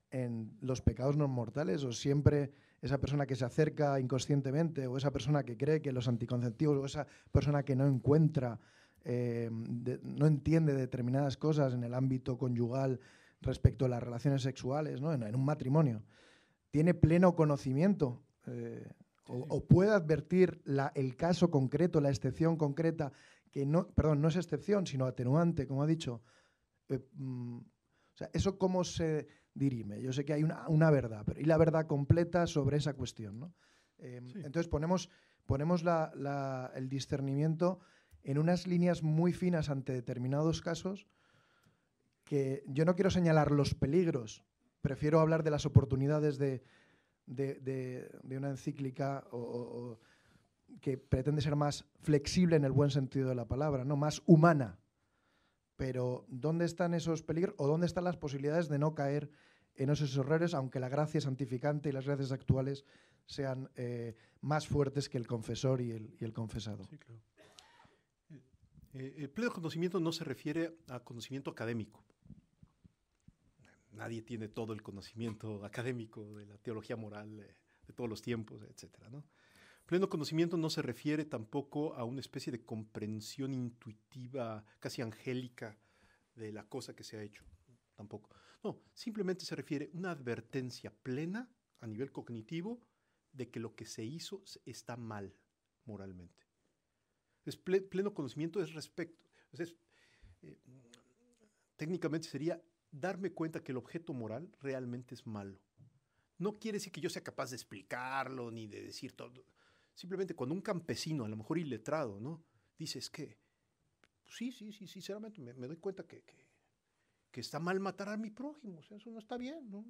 en los pecados no mortales, o siempre esa persona que se acerca inconscientemente, o esa persona que cree que los anticonceptivos, o esa persona que no encuentra, no entiende determinadas cosas en el ámbito conyugal respecto a las relaciones sexuales, ¿no? En un matrimonio, tiene pleno conocimiento o puede advertir el caso concreto, la excepción concreta, que no es excepción, sino atenuante, como ha dicho. O sea, ¿eso cómo se dirime? Yo sé que hay una verdad, pero ¿y la verdad completa sobre esa cuestión, ¿no? Sí. Entonces ponemos el discernimiento en unas líneas muy finas ante determinados casos, que yo no quiero señalar los peligros, prefiero hablar de las oportunidades de una encíclica que pretende ser más flexible en el buen sentido de la palabra, ¿no? Más humana. Pero ¿dónde están esos peligros o dónde están las posibilidades de no caer en esos errores, aunque la gracia santificante y las gracias actuales sean más fuertes que el confesor y el confesado? Sí, claro. El pleno conocimiento no se refiere a conocimiento académico. Nadie tiene todo el conocimiento académico de la teología moral de todos los tiempos, etcétera, ¿no? Pleno conocimiento no se refiere tampoco a una especie de comprensión intuitiva, casi angélica, de la cosa que se ha hecho. Tampoco. No, simplemente se refiere a una advertencia plena a nivel cognitivo de que lo que se hizo está mal moralmente. Pleno conocimiento es respecto. Técnicamente sería darme cuenta que el objeto moral realmente es malo. No quiere decir que yo sea capaz de explicarlo ni de decir todo. Simplemente cuando un campesino, a lo mejor iletrado, ¿no?, dice, es que, sí, sinceramente me doy cuenta que está mal matar a mi prójimo, o sea, eso no está bien, ¿no?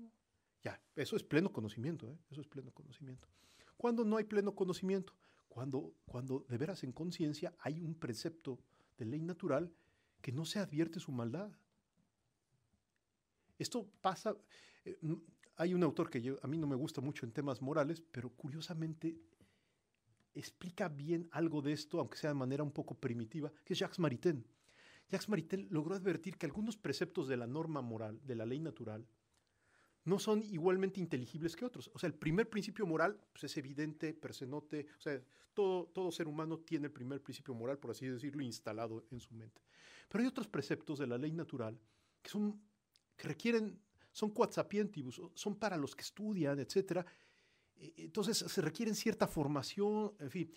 Ya, eso es pleno conocimiento, ¿eh? Eso es pleno conocimiento. ¿Cuándo no hay pleno conocimiento? Cuando de veras en conciencia hay un precepto de ley natural que no se advierte su maldad. Esto pasa, hay un autor que a mí no me gusta mucho en temas morales, pero curiosamente explica bien algo de esto, aunque sea de manera un poco primitiva, que es Jacques Maritain. Jacques Maritain logró advertir que algunos preceptos de la norma moral, de la ley natural, no son igualmente inteligibles que otros. O sea, el primer principio moral pues, es evidente, per se note, o sea, todo ser humano tiene el primer principio moral, por así decirlo, instalado en su mente. Pero hay otros preceptos de la ley natural que requieren, son quod sapientibus, son para los que estudian, etcétera. Entonces se requieren cierta formación, en fin.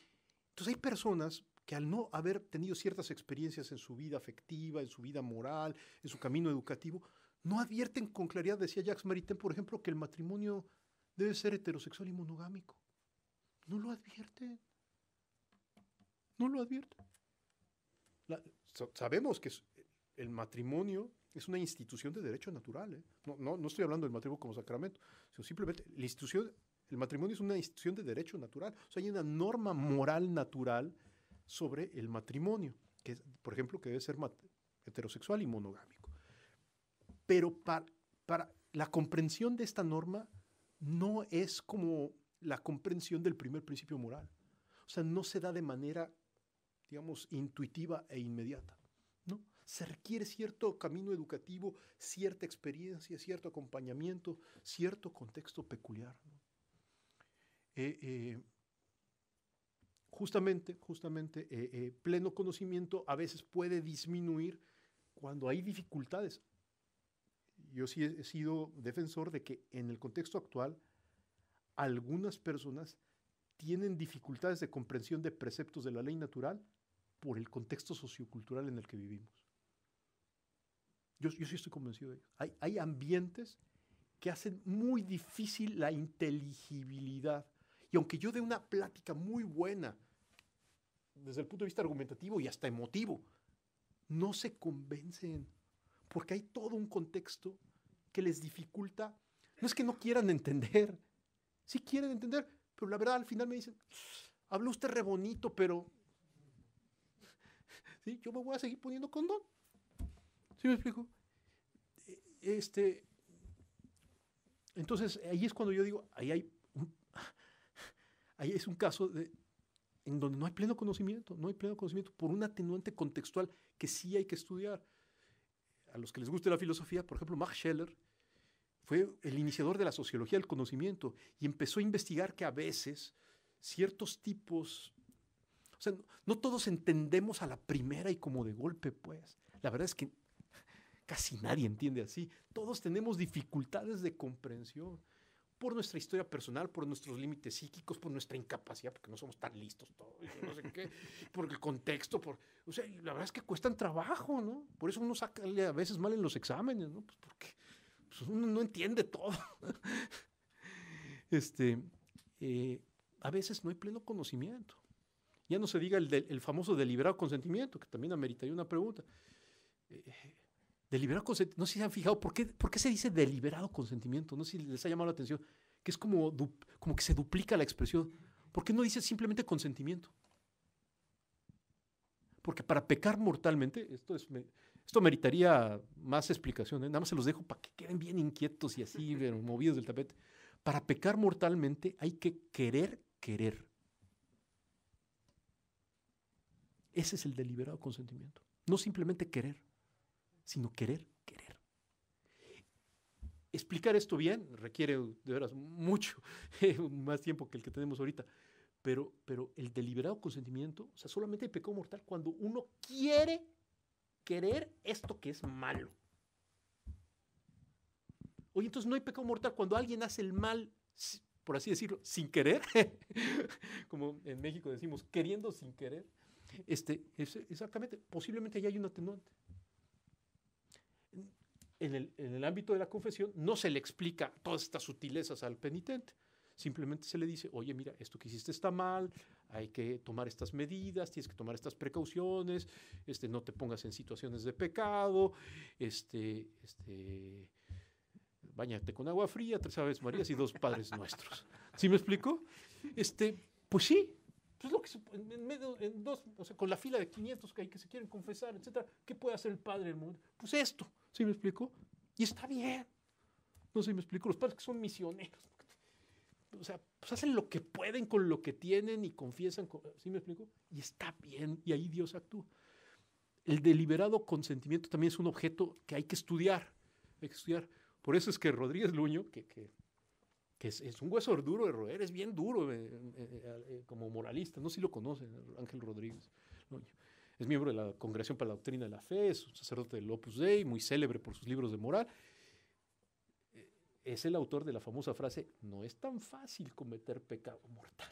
Entonces hay personas que al no haber tenido ciertas experiencias en su vida afectiva, en su vida moral, en su camino educativo, no advierten con claridad, decía Jacques Maritain, por ejemplo, que el matrimonio debe ser heterosexual y monogámico. No lo advierten. No lo advierten. Sabemos que el matrimonio es una institución de derecho natural, ¿eh? No estoy hablando del matrimonio como sacramento, sino simplemente el matrimonio es una institución de derecho natural. O sea, hay una norma moral natural sobre el matrimonio, que es, por ejemplo, que debe ser heterosexual y monogámico. Pero para la comprensión de esta norma no es como la comprensión del primer principio moral. O sea, no se da de manera, digamos, intuitiva e inmediata, ¿no? Se requiere cierto camino educativo, cierta experiencia, cierto acompañamiento, cierto contexto peculiar, ¿no? Justamente, pleno conocimiento a veces puede disminuir cuando hay dificultades. Yo sí he sido defensor de que en el contexto actual algunas personas tienen dificultades de comprensión de preceptos de la ley natural por el contexto sociocultural en el que vivimos. Yo sí estoy convencido de ello. Hay ambientes que hacen muy difícil la inteligibilidad. Y aunque yo dé una plática muy buena desde el punto de vista argumentativo y hasta emotivo, no se convencen porque hay todo un contexto que les dificulta. No es que no quieran entender, sí quieren entender, pero la verdad al final me dicen, habla usted re bonito, pero ¿sí? Yo me voy a seguir poniendo condón. ¿Sí me explico? Entonces, ahí es cuando yo digo, ahí es un caso en donde no hay pleno conocimiento por un atenuante contextual que sí hay que estudiar. A los que les guste la filosofía, por ejemplo, Max Scheler fue el iniciador de la sociología del conocimiento y empezó a investigar que a veces ciertos tipos, o sea, no todos entendemos a la primera y como de golpe, pues. La verdad es que casi nadie entiende así. Todos tenemos dificultades de comprensión por nuestra historia personal, por nuestros límites psíquicos, por nuestra incapacidad, porque no somos tan listos todos, no sé qué, por el contexto, o sea, la verdad es que cuestan trabajo, ¿no? Por eso uno saca a veces mal en los exámenes, ¿no? Pues porque uno no entiende todo. A veces no hay pleno conocimiento. Ya no se diga el famoso deliberado consentimiento, que también ameritaría una pregunta. Deliberado consentimiento, no sé si se han fijado, ¿por qué se dice deliberado consentimiento? No sé si les ha llamado la atención, que es como que se duplica la expresión. ¿Por qué no dice simplemente consentimiento? Porque para pecar mortalmente, esto meritaría más explicación, ¿eh? Nada más se los dejo para que queden bien inquietos y así, movidos del tapete. Para pecar mortalmente hay que querer. Ese es el deliberado consentimiento. No simplemente querer, sino querer. Explicar esto bien requiere de veras mucho más tiempo que el que tenemos ahorita. Pero el deliberado consentimiento, o sea, solamente hay pecado mortal cuando uno quiere querer esto que es malo. Oye, entonces no hay pecado mortal cuando alguien hace el mal, por así decirlo, sin querer, como en México decimos, queriendo sin querer. Exactamente, posiblemente ahí hay un atenuante. En el ámbito de la confesión no se le explica todas estas sutilezas al penitente. Simplemente se le dice, oye, mira, esto que hiciste está mal, hay que tomar estas medidas, tienes que tomar estas precauciones, no te pongas en situaciones de pecado, báñate con agua fría, 3 Aves Marías y 2 Padres Nuestros. ¿Sí me explico? Pues sí, pues lo que o sea, con la fila de 500 que se quieren confesar, etcétera, ¿qué puede hacer el padre del mundo? Pues esto, ¿sí me explico? Y está bien. No sé si me explico, los padres que son misioneros, o sea, pues hacen lo que pueden con lo que tienen y confiesan, ¿sí me explico? Y está bien, y ahí Dios actúa. El deliberado consentimiento también es un objeto que hay que estudiar. Por eso es que Rodríguez Luño, que es un hueso duro de roer, es bien duro como moralista, no sé si lo conocen, Ángel Rodríguez Luño. Es miembro de la Congregación para la Doctrina de la Fe, es un sacerdote del Opus Dei, muy célebre por sus libros de moral. Es el autor de la famosa frase, no es tan fácil cometer pecado mortal.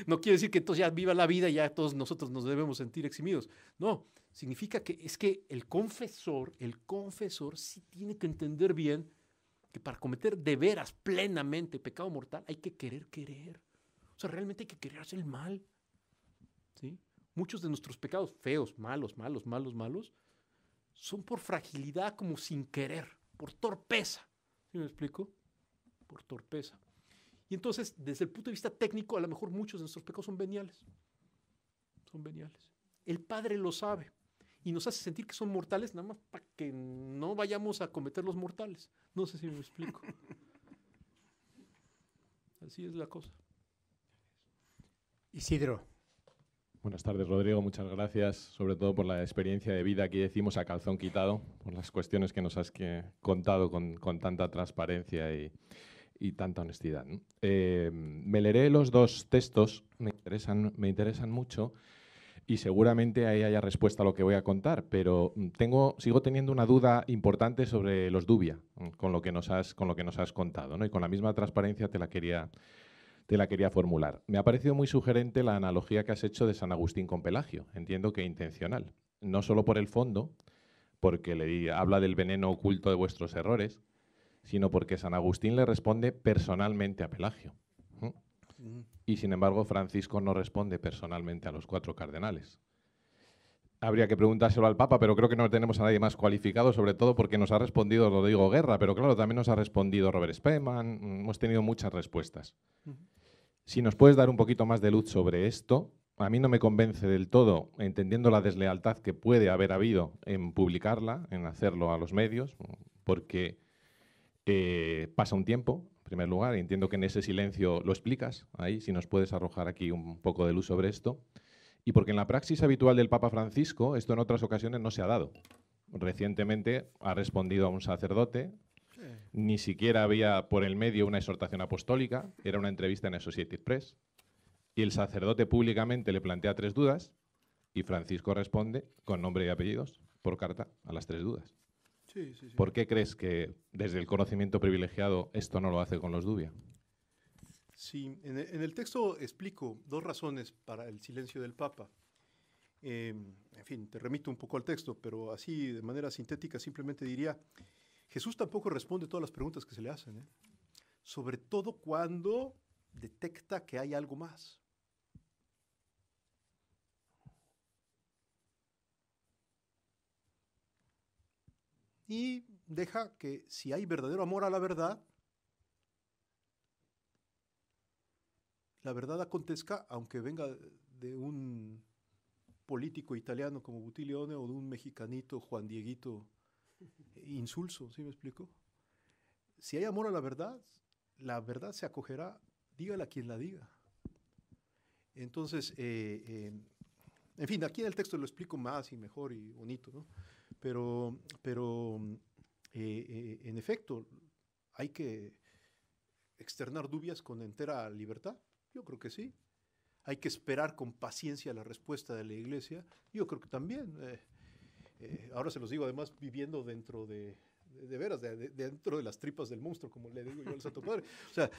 No quiere decir que entonces ya viva la vida y ya todos nosotros nos debemos sentir eximidos. No, significa que es que el confesor sí tiene que entender bien que para cometer de veras, plenamente pecado mortal, hay que querer. O sea, realmente hay que querer hacer el mal. ¿Sí? Muchos de nuestros pecados feos, malos, son por fragilidad, como sin querer, por torpeza. ¿Sí me explico? Por torpeza. Y entonces, desde el punto de vista técnico, a lo mejor muchos de nuestros pecados son veniales. El Padre lo sabe y nos hace sentir que son mortales nada más para que no vayamos a cometer los mortales. No sé si me explico. Así es la cosa. Isidro. Buenas tardes, Rodrigo. Muchas gracias, sobre todo por la experiencia de vida, aquí decimos a calzón quitado, por las cuestiones que nos has contado con tanta transparencia y tanta honestidad, ¿no? Me leeré los 2 textos, me interesan mucho y seguramente ahí haya respuesta a lo que voy a contar, pero sigo teniendo una duda importante sobre los dubia, con lo que nos has contado, ¿no? Y con la misma transparencia te la quería formular. Me ha parecido muy sugerente la analogía que has hecho de San Agustín con Pelagio, entiendo que intencional, no solo por el fondo, porque habla del veneno oculto de vuestros errores, sino porque San Agustín le responde personalmente a Pelagio. Y sin embargo Francisco no responde personalmente a los 4 cardenales. habría que preguntárselo al Papa, pero creo que no tenemos a nadie más cualificado, sobre todo porque nos ha respondido Rodrigo Guerra, pero claro, también nos ha respondido Robert Spemann, hemos tenido muchas respuestas. Si nos puedes dar un poquito más de luz sobre esto, a mí no me convence del todo, entendiendo la deslealtad que puede haber habido en publicarla, en hacerlo a los medios, porque pasa un tiempo, en primer lugar, y entiendo que en ese silencio lo explicas, ahí, si nos puedes arrojar aquí un poco de luz sobre esto. Y porque en la praxis habitual del Papa Francisco esto en otras ocasiones no se ha dado. Recientemente ha respondido a un sacerdote, ni siquiera había por el medio una exhortación apostólica, era una entrevista en Associated Press, y el sacerdote públicamente le plantea 3 dudas y Francisco responde con nombre y apellidos por carta a las 3 dudas. Sí, sí, sí. ¿Por qué crees que desde el conocimiento privilegiado esto no lo hace con los Dubia? Sí, en el texto explico 2 razones para el silencio del Papa. En fin, te remito un poco al texto, pero así de manera sintética simplemente diría, Jesús tampoco responde todas las preguntas que se le hacen, ¿eh? Sobre todo cuando detecta que hay algo más. Y deja que si hay verdadero amor a la verdad acontezca, aunque venga de un político italiano como Buttiglione o de un mexicanito, Juan Dieguito, insulso, ¿sí me explico? Si hay amor a la verdad se acogerá, dígala quien la diga. Entonces, en fin, aquí en el texto lo explico más y mejor y bonito, ¿no? Pero en efecto, hay que externar dudas con entera libertad. Yo creo que sí. Hay que esperar con paciencia la respuesta de la Iglesia. Yo creo que también. Ahora se los digo, además, viviendo dentro de veras, dentro de las tripas del monstruo, como le digo yo al Santo Padre. O sea,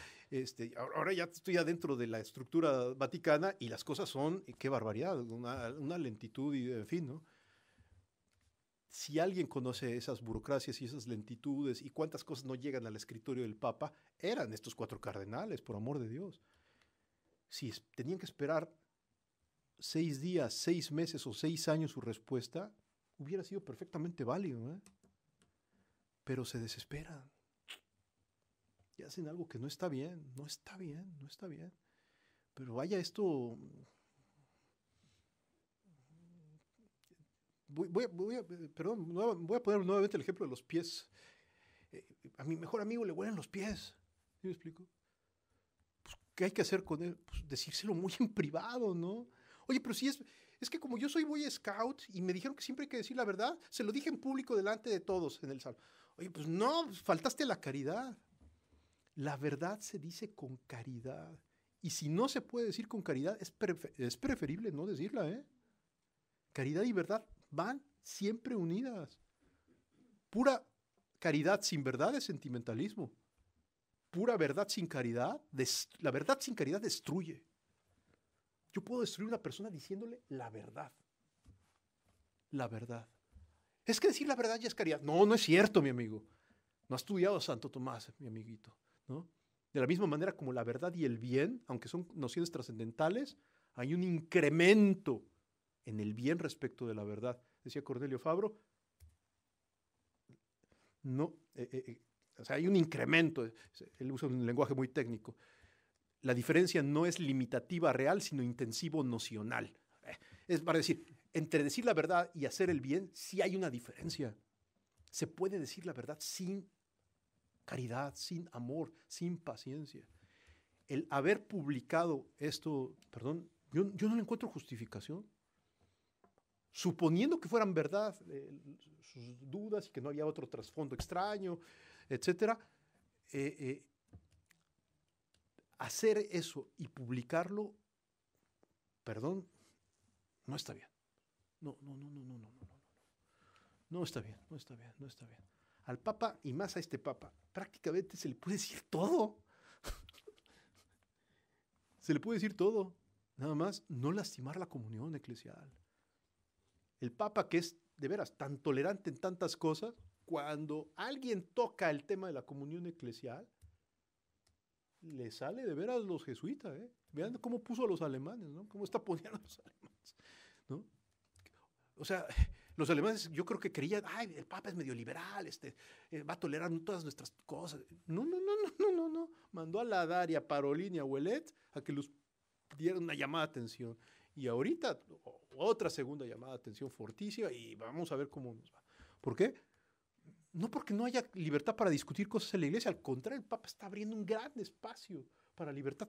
ahora ya estoy adentro de la estructura vaticana y las cosas son, qué barbaridad, una lentitud y, en fin, ¿no? Si alguien conoce esas burocracias y esas lentitudes y cuántas cosas no llegan al escritorio del Papa, eran estos 4 cardenales, por amor de Dios. Si tenían que esperar 6 días, 6 meses o 6 años su respuesta, hubiera sido perfectamente válido, ¿eh? Pero se desesperan. Y hacen algo que no está bien, no está bien, no está bien. Pero vaya esto... Voy a poner nuevamente el ejemplo de los pies. A mi mejor amigo le huelen los pies. ¿Sí me explico? Pues, ¿qué hay que hacer con él? Pues decírselo muy en privado, ¿no? Oye, pero si es que como yo soy Boy Scout y me dijeron que siempre hay que decir la verdad, se lo dije en público delante de todos en el salón. Oye, pues no, faltaste la caridad. La verdad se dice con caridad. Y si no se puede decir con caridad, es preferible no decirla, ¿eh? Caridad y verdad van siempre unidas. Pura caridad sin verdad es sentimentalismo. Pura verdad sin caridad, la verdad sin caridad destruye. Yo puedo destruir a una persona diciéndole la verdad. La verdad. Es que decir la verdad ya es caridad. No, no es cierto, mi amigo. No ha estudiado a Santo Tomás, mi amiguito, ¿no? De la misma manera como la verdad y el bien, aunque son nociones trascendentales, hay un incremento en el bien respecto de la verdad. Decía Cornelio Fabro, no, o sea, hay un incremento, él usa un lenguaje muy técnico. La diferencia no es limitativa real, sino intensivo nocional. Es para decir, entre decir la verdad y hacer el bien, sí hay una diferencia. Se puede decir la verdad sin caridad, sin amor, sin paciencia. El haber publicado esto, perdón, yo no le encuentro justificación. Suponiendo que fueran verdad sus dudas y que no había otro trasfondo extraño, etcétera, hacer eso y publicarlo, perdón, no está bien. No está bien, no está bien, no está bien. Al Papa, y más a este Papa, prácticamente se le puede decir todo. Se le puede decir todo. Nada más no lastimar la comunión eclesial. El Papa, que es de veras tan tolerante en tantas cosas, cuando alguien toca el tema de la comunión eclesial, le sale de veras los jesuitas, ¿eh? Vean cómo puso a los alemanes, ¿no? Cómo está poniendo a los alemanes, ¿no? O sea, los alemanes yo creo que creían, ay, el Papa es medio liberal, va a tolerar todas nuestras cosas. No. Mandó a Laddar y a Parolin y a Ouellet a que los dieran una llamada de atención. Y ahorita otra segunda llamada de atención fortísima y vamos a ver cómo nos va. ¿Por qué? No porque no haya libertad para discutir cosas en la iglesia, al contrario, el Papa está abriendo un gran espacio para libertad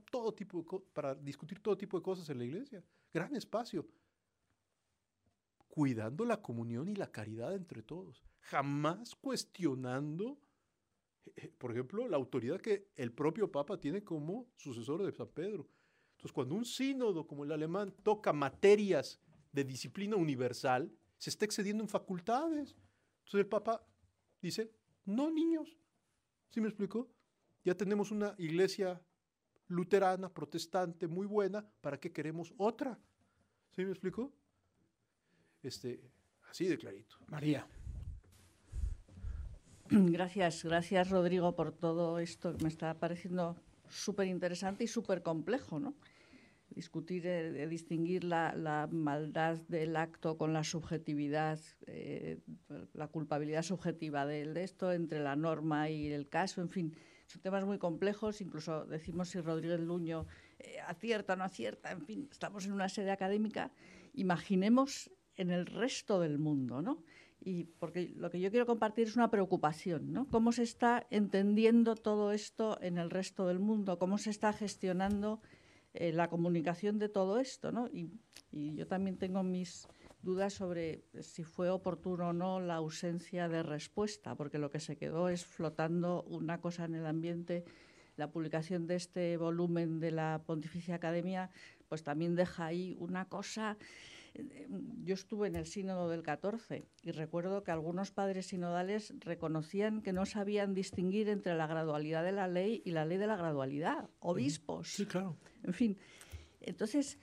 para discutir todo tipo de cosas en la iglesia. Gran espacio. Cuidando la comunión y la caridad entre todos. Jamás cuestionando, por ejemplo, la autoridad que el propio Papa tiene como sucesor de San Pedro. Entonces, cuando un sínodo como el alemán toca materias de disciplina universal, se está excediendo en facultades. Entonces el Papa dice, no, niños. ¿Sí me explicó? Ya tenemos una iglesia luterana, protestante, muy buena. ¿Para qué queremos otra? ¿Sí me explicó? Así de clarito. María. Gracias, Rodrigo, por todo esto que me está pareciendo súper interesante y súper complejo, ¿no? Discutir, distinguir la maldad del acto con la subjetividad, la culpabilidad subjetiva de esto entre la norma y el caso, en fin, son temas muy complejos, incluso decimos si Rodríguez Luño acierta o no acierta, en fin, estamos en una sede académica, imaginemos en el resto del mundo, ¿no? Y porque lo que yo quiero compartir es una preocupación, ¿no? ¿Cómo se está entendiendo todo esto en el resto del mundo? ¿Cómo se está gestionando la comunicación de todo esto, ¿no? Y yo también tengo mis dudas sobre si fue oportuno o no la ausencia de respuesta, porque lo que se quedó es flotando una cosa en el ambiente. La publicación de este volumen de la Pontificia Academia pues también deja ahí una cosa. Yo estuve en el sínodo del 14 y recuerdo que algunos padres sinodales reconocían que no sabían distinguir entre la gradualidad de la ley y la ley de la gradualidad, obispos. Sí, claro. En fin, entonces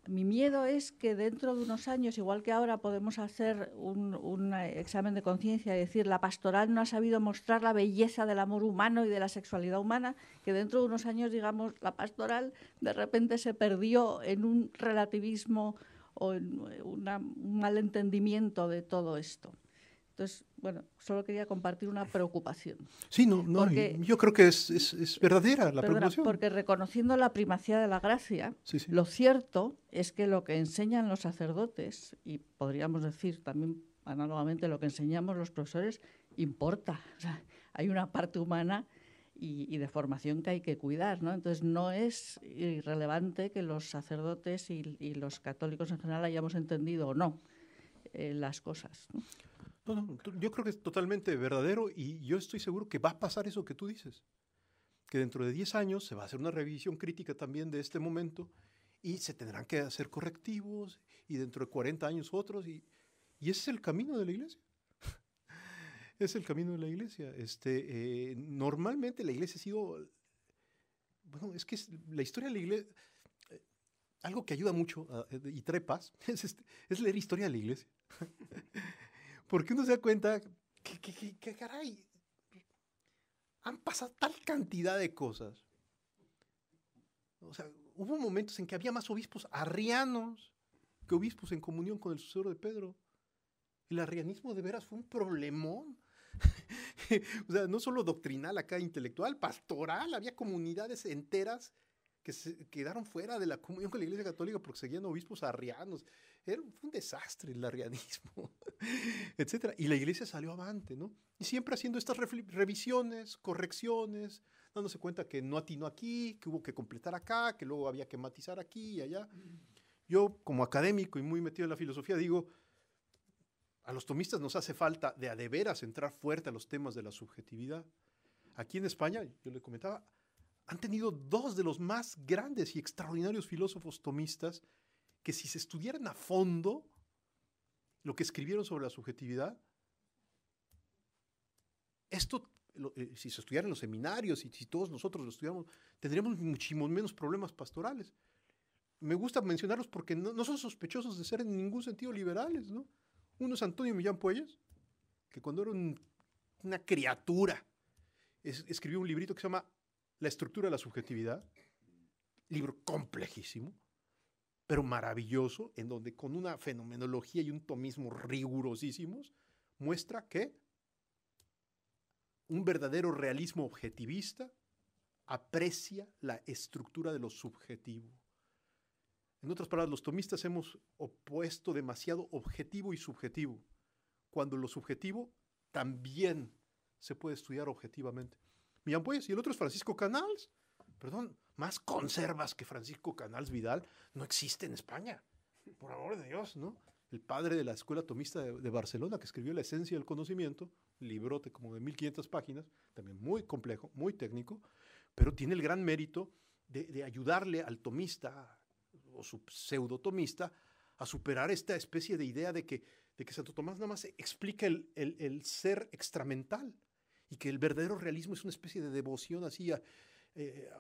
mi miedo es que dentro de unos años, igual que ahora podemos hacer un examen de conciencia y decir la pastoral no ha sabido mostrar la belleza del amor humano y de la sexualidad humana, que dentro de unos años, digamos, la pastoral de repente se perdió en un relativismo o en un mal entendimiento de todo esto. Entonces, bueno, solo quería compartir una preocupación. Sí, porque, yo creo que es verdadera la preocupación. Porque reconociendo la primacía de la gracia, sí. Lo cierto es que lo que enseñan los sacerdotes, y podríamos decir también análogamente lo que enseñamos los profesores, importa. O sea, hay una parte humana y de formación que hay que cuidar, ¿no? Entonces no es irrelevante que los sacerdotes y los católicos en general hayamos entendido o no las cosas, ¿no? No, yo creo que es totalmente verdadero y yo estoy seguro que va a pasar eso que tú dices, que dentro de 10 años se va a hacer una revisión crítica también de este momento y se tendrán que hacer correctivos y dentro de 40 años otros y ese es el camino de la iglesia. Es el camino de la iglesia. Normalmente la iglesia ha sido, bueno, es que la historia de la iglesia, algo que ayuda mucho y trae paz, es leer historia de la iglesia. Porque uno se da cuenta que caray, han pasado tal cantidad de cosas. O sea, hubo momentos en que había más obispos arrianos que obispos en comunión con el sucesor de Pedro. El arrianismo de veras fue un problemón. O sea, no solo doctrinal acá, intelectual, pastoral. Había comunidades enteras que se quedaron fuera de la comunión con la Iglesia Católica porque seguían obispos arrianos. Fue un desastre el arrianismo, etcétera. Y la Iglesia salió avante, ¿no? Y siempre haciendo estas revisiones, correcciones, dándose cuenta que no atinó aquí, que hubo que completar acá, que luego había que matizar aquí y allá. Yo, como académico y muy metido en la filosofía, digo, a los tomistas nos hace falta de a de veras entrar fuerte a los temas de la subjetividad. Aquí en España, yo le comentaba, han tenido dos de los más grandes y extraordinarios filósofos tomistas que si se estudiaran a fondo lo que escribieron sobre la subjetividad, esto, si se estudiara en los seminarios y si todos nosotros lo estudiáramos, tendríamos muchísimos menos problemas pastorales. Me gusta mencionarlos porque no son sospechosos de ser en ningún sentido liberales, ¿no? Uno es Antonio Millán Puelles, que cuando era una criatura, escribió un librito que se llama La estructura de la subjetividad, libro complejísimo, pero maravilloso, en donde con una fenomenología y un tomismo rigurosísimos, muestra que un verdadero realismo objetivista aprecia la estructura de lo subjetivo. En otras palabras, los tomistas hemos opuesto demasiado objetivo y subjetivo, cuando lo subjetivo también se puede estudiar objetivamente. Millán Puelles, y el otro es Francisco Canals. Perdón, más conservas que Francisco Canals Vidal no existe en España, por amor de Dios, ¿no? El padre de la Escuela Tomista de Barcelona, que escribió La esencia del conocimiento, un librote como de 1500 páginas, también muy complejo, muy técnico, pero tiene el gran mérito de ayudarle al tomista o su pseudotomista a superar esta especie de idea de que Santo Tomás nada más explica el ser extramental y que el verdadero realismo es una especie de devoción así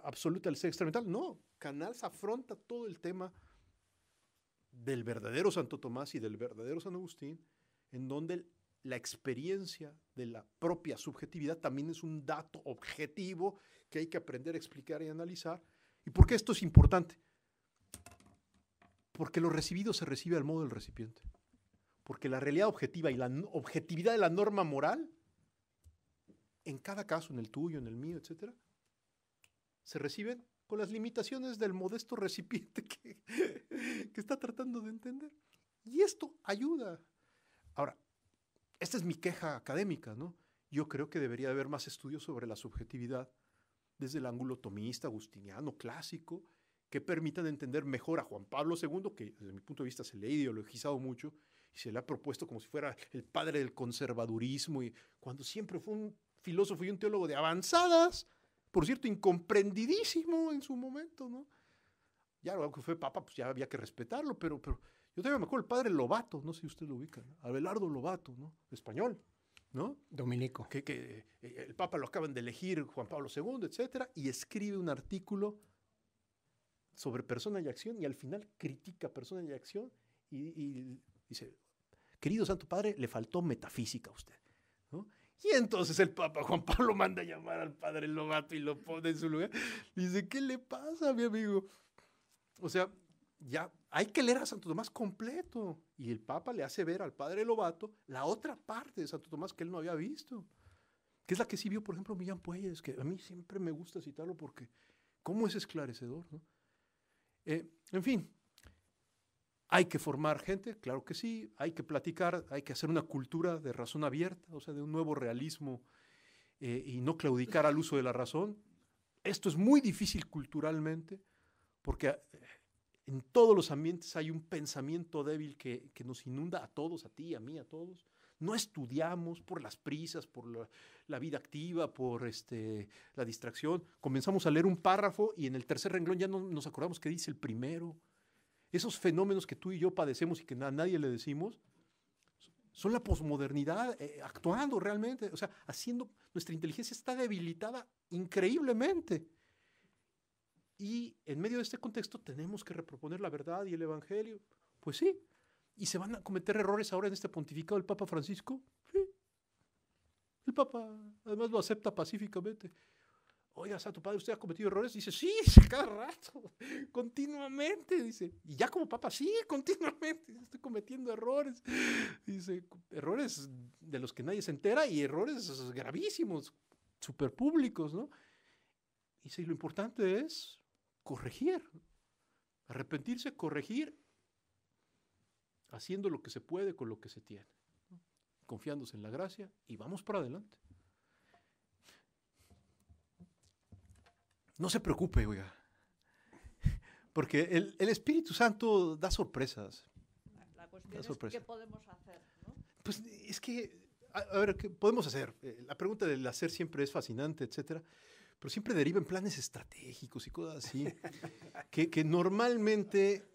absoluta al ser extramental. No, Canals afronta todo el tema del verdadero Santo Tomás y del verdadero San Agustín, en donde la experiencia de la propia subjetividad también es un dato objetivo que hay que aprender a explicar y analizar. ¿Y por qué esto es importante? Porque lo recibido se recibe al modo del recipiente. Porque la realidad objetiva y la objetividad de la norma moral, en cada caso, en el tuyo, en el mío, etcétera, se reciben con las limitaciones del modesto recipiente que está tratando de entender. Y esto ayuda. Ahora, esta es mi queja académica, ¿no? Yo creo que debería haber más estudios sobre la subjetividad desde el ángulo tomista, agustiniano, clásico, que permitan entender mejor a Juan Pablo II, que desde mi punto de vista se le ha ideologizado mucho y se le ha propuesto como si fuera el padre del conservadurismo, y cuando siempre fue un filósofo y un teólogo de avanzadas, por cierto, incomprendidísimo en su momento, ¿no? Ya lo que fue papa, pues ya había que respetarlo, pero yo todavía me acuerdo el padre Lobato, no sé si usted lo ubica, ¿no? Abelardo Lobato, ¿no? Español, ¿no? Dominico. Que el papa lo acaban de elegir, Juan Pablo II, etcétera, y escribe un artículo sobre persona y acción, y al final critica persona y acción, y dice, querido Santo Padre, le faltó metafísica a usted, ¿no? Y entonces el Papa Juan Pablo manda a llamar al padre Lobato y lo pone en su lugar. Dice, ¿qué le pasa, mi amigo? O sea, ya hay que leer a Santo Tomás completo. Y el Papa le hace ver al padre Lobato la otra parte de Santo Tomás que él no había visto, que es la que sí vio, por ejemplo, Millán Puelles, que a mí siempre me gusta citarlo porque cómo es esclarecedor, ¿no? En fin, hay que formar gente, claro que sí, hay que platicar, hay que hacer una cultura de razón abierta, o sea, de un nuevo realismo y no claudicar al uso de la razón. Esto es muy difícil culturalmente porque en todos los ambientes hay un pensamiento débil que nos inunda a todos, a ti, a mí, a todos. No estudiamos por las prisas, por la vida activa, por la distracción. Comenzamos a leer un párrafo y en el tercer renglón ya no nos acordamos qué dice el primero. Esos fenómenos que tú y yo padecemos y que a nadie le decimos, son la posmodernidad actuando realmente. O sea, haciendo, nuestra inteligencia está debilitada increíblemente. Y en medio de este contexto tenemos que reproponer la verdad y el evangelio. Pues sí. ¿Y se van a cometer errores ahora en este pontificado del Papa Francisco? Sí. El Papa además lo acepta pacíficamente. Oiga, Santo Padre, ¿usted ha cometido errores? Dice, sí, cada rato, continuamente, dice. Y ya como Papa, sí, continuamente, estoy cometiendo errores. Dice, errores de los que nadie se entera y errores gravísimos, súper públicos, ¿no? Dice, y lo importante es corregir, arrepentirse, corregir, haciendo lo que se puede con lo que se tiene, ¿no? Confiándose en la gracia y vamos para adelante. No se preocupe, oiga, porque el Espíritu Santo da sorpresas. La cuestión es qué podemos hacer, ¿no? Pues es que, a ver, ¿qué podemos hacer? La pregunta del hacer siempre es fascinante, etcétera, pero siempre deriva en planes estratégicos y cosas así, que normalmente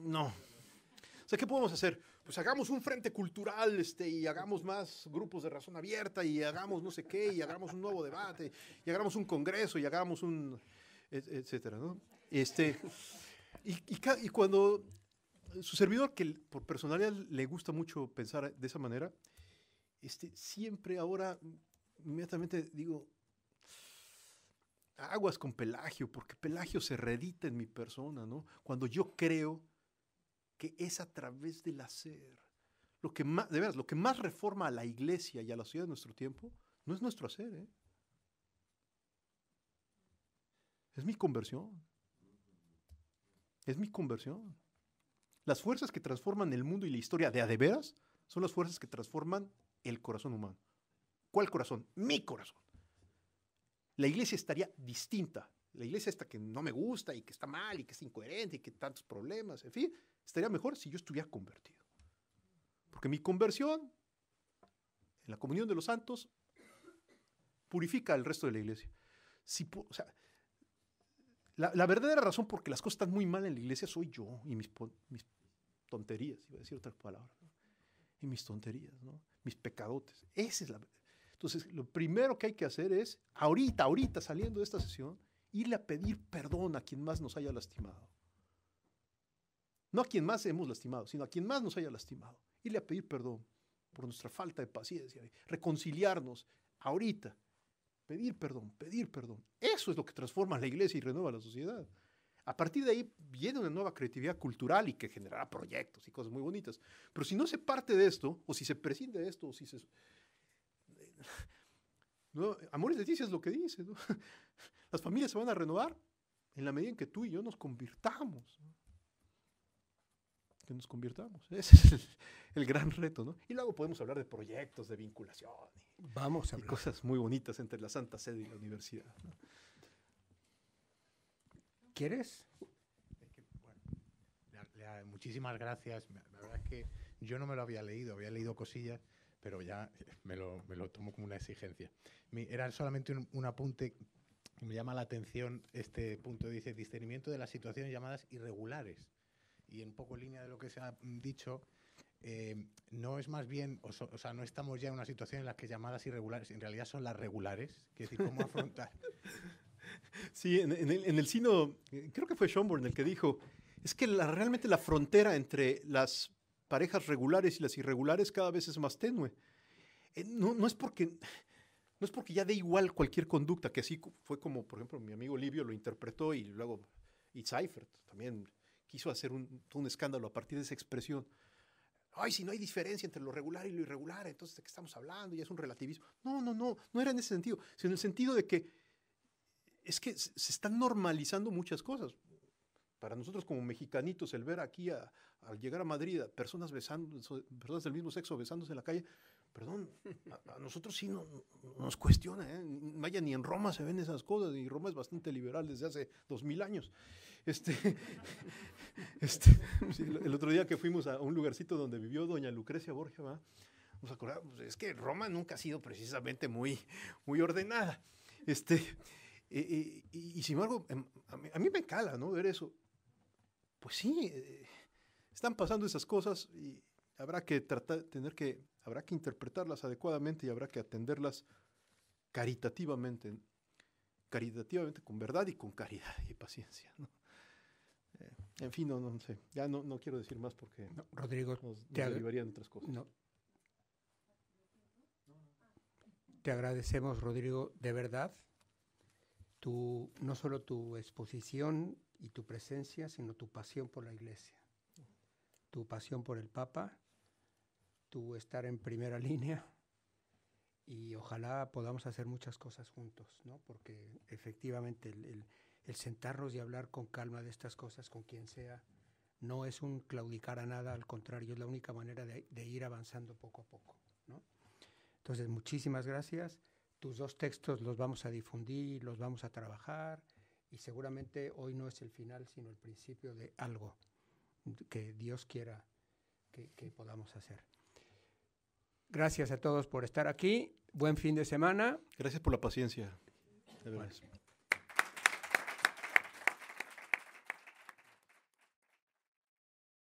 no. O sea, ¿qué podemos hacer? Pues hagamos un frente cultural y hagamos más grupos de razón abierta y hagamos no sé qué y hagamos un nuevo debate y hagamos un congreso y hagamos un etcétera, ¿no? Y cuando su servidor, que por personalidad le gusta mucho pensar de esa manera, siempre ahora inmediatamente digo, aguas con Pelagio, porque Pelagio se reedita en mi persona, ¿no? Cuando yo creo que es a través del hacer. Lo que más, de veras, lo que más reforma a la iglesia y a la sociedad de nuestro tiempo no es nuestro hacer, ¿eh? Es mi conversión. Es mi conversión. Las fuerzas que transforman el mundo y la historia de a de veras son las fuerzas que transforman el corazón humano. ¿Cuál corazón? Mi corazón. La iglesia estaría distinta. La iglesia esta que no me gusta y que está mal y que es incoherente y que tantos problemas, en fin, estaría mejor si yo estuviera convertido. Porque mi conversión en la comunión de los santos purifica al resto de la iglesia. O sea, la verdadera razón por que las cosas están muy mal en la iglesia soy yo y mis tonterías, iba a decir otra palabra, ¿no? Y mis tonterías, ¿no? Mis pecadotes. Esa es la verdad. Entonces, lo primero que hay que hacer es, ahorita saliendo de esta sesión, irle a pedir perdón a quien más nos haya lastimado. No a quien más hemos lastimado, sino a quien más nos haya lastimado. Irle a pedir perdón por nuestra falta de paciencia, reconciliarnos ahorita. Pedir perdón. Eso es lo que transforma la iglesia y renueva la sociedad. A partir de ahí viene una nueva creatividad cultural y que generará proyectos y cosas muy bonitas. Pero si no se parte de esto, o si se prescinde de esto, o si se... No, Amoris Laetitia es lo que dice, ¿no? Las familias se van a renovar en la medida en que tú y yo nos convirtamos, ¿no? Que nos convirtamos. Ese es el gran reto, ¿no? Y luego podemos hablar de proyectos, de vinculación. Vamos a hablar. Cosas muy bonitas entre la Santa Sede y la universidad, ¿no? ¿Quieres? Bueno, muchísimas gracias. La verdad es que yo no me lo había leído cosillas, pero ya me lo tomo como una exigencia. Era solamente un apunte. Me llama la atención este punto, dice, discernimiento de las situaciones llamadas irregulares. Y en poco en línea de lo que se ha dicho, no es más bien, o sea, no estamos ya en una situación en la que llamadas irregulares, en realidad son las regulares. Es decir, ¿cómo afrontar? Sí, en el sino, creo que fue Schönborn el que dijo, es que realmente la frontera entre las parejas regulares y las irregulares cada vez es más tenue. No es porque ya dé igual cualquier conducta, que así fue como, por ejemplo, mi amigo Livio lo interpretó y luego Seifert también quiso hacer un escándalo a partir de esa expresión. Ay, si no hay diferencia entre lo regular y lo irregular, entonces ¿de qué estamos hablando? Ya es un relativismo. No era en ese sentido, sino en el sentido de que es que se están normalizando muchas cosas. Para nosotros como mexicanitos, el ver aquí al llegar a Madrid a personas del mismo sexo besándose en la calle, perdón, a nosotros sí nos cuestiona, ¿eh? Vaya, ni en Roma se ven esas cosas, y Roma es bastante liberal desde hace 2000 años. Sí, el otro día que fuimos a un lugarcito donde vivió doña Lucrecia Borgia, ¿va? Nos acordamos, es que Roma nunca ha sido precisamente muy ordenada. Y sin embargo, a mí me cala, ¿no? Ver eso. Pues sí, están pasando esas cosas y habrá que interpretarlas adecuadamente y habrá que atenderlas caritativamente con verdad y con caridad y paciencia, ¿no? En fin, no sé, ya no quiero decir más porque Rodrigo, nos derivarían otras cosas. No. Te agradecemos, Rodrigo, de verdad, no solo tu exposición y tu presencia, sino tu pasión por la Iglesia, tu pasión por el Papa, tu estar en primera línea, y ojalá podamos hacer muchas cosas juntos, ¿no? Porque efectivamente el sentarnos y hablar con calma de estas cosas con quien sea no es un claudicar a nada, al contrario, es la única manera de ir avanzando poco a poco, ¿no? Entonces, muchísimas gracias. Tus 2 textos los vamos a difundir, los vamos a trabajar, y seguramente hoy no es el final, sino el principio de algo que Dios quiera que podamos hacer. Gracias a todos por estar aquí. Buen fin de semana. Gracias por la paciencia. De veras. Bueno.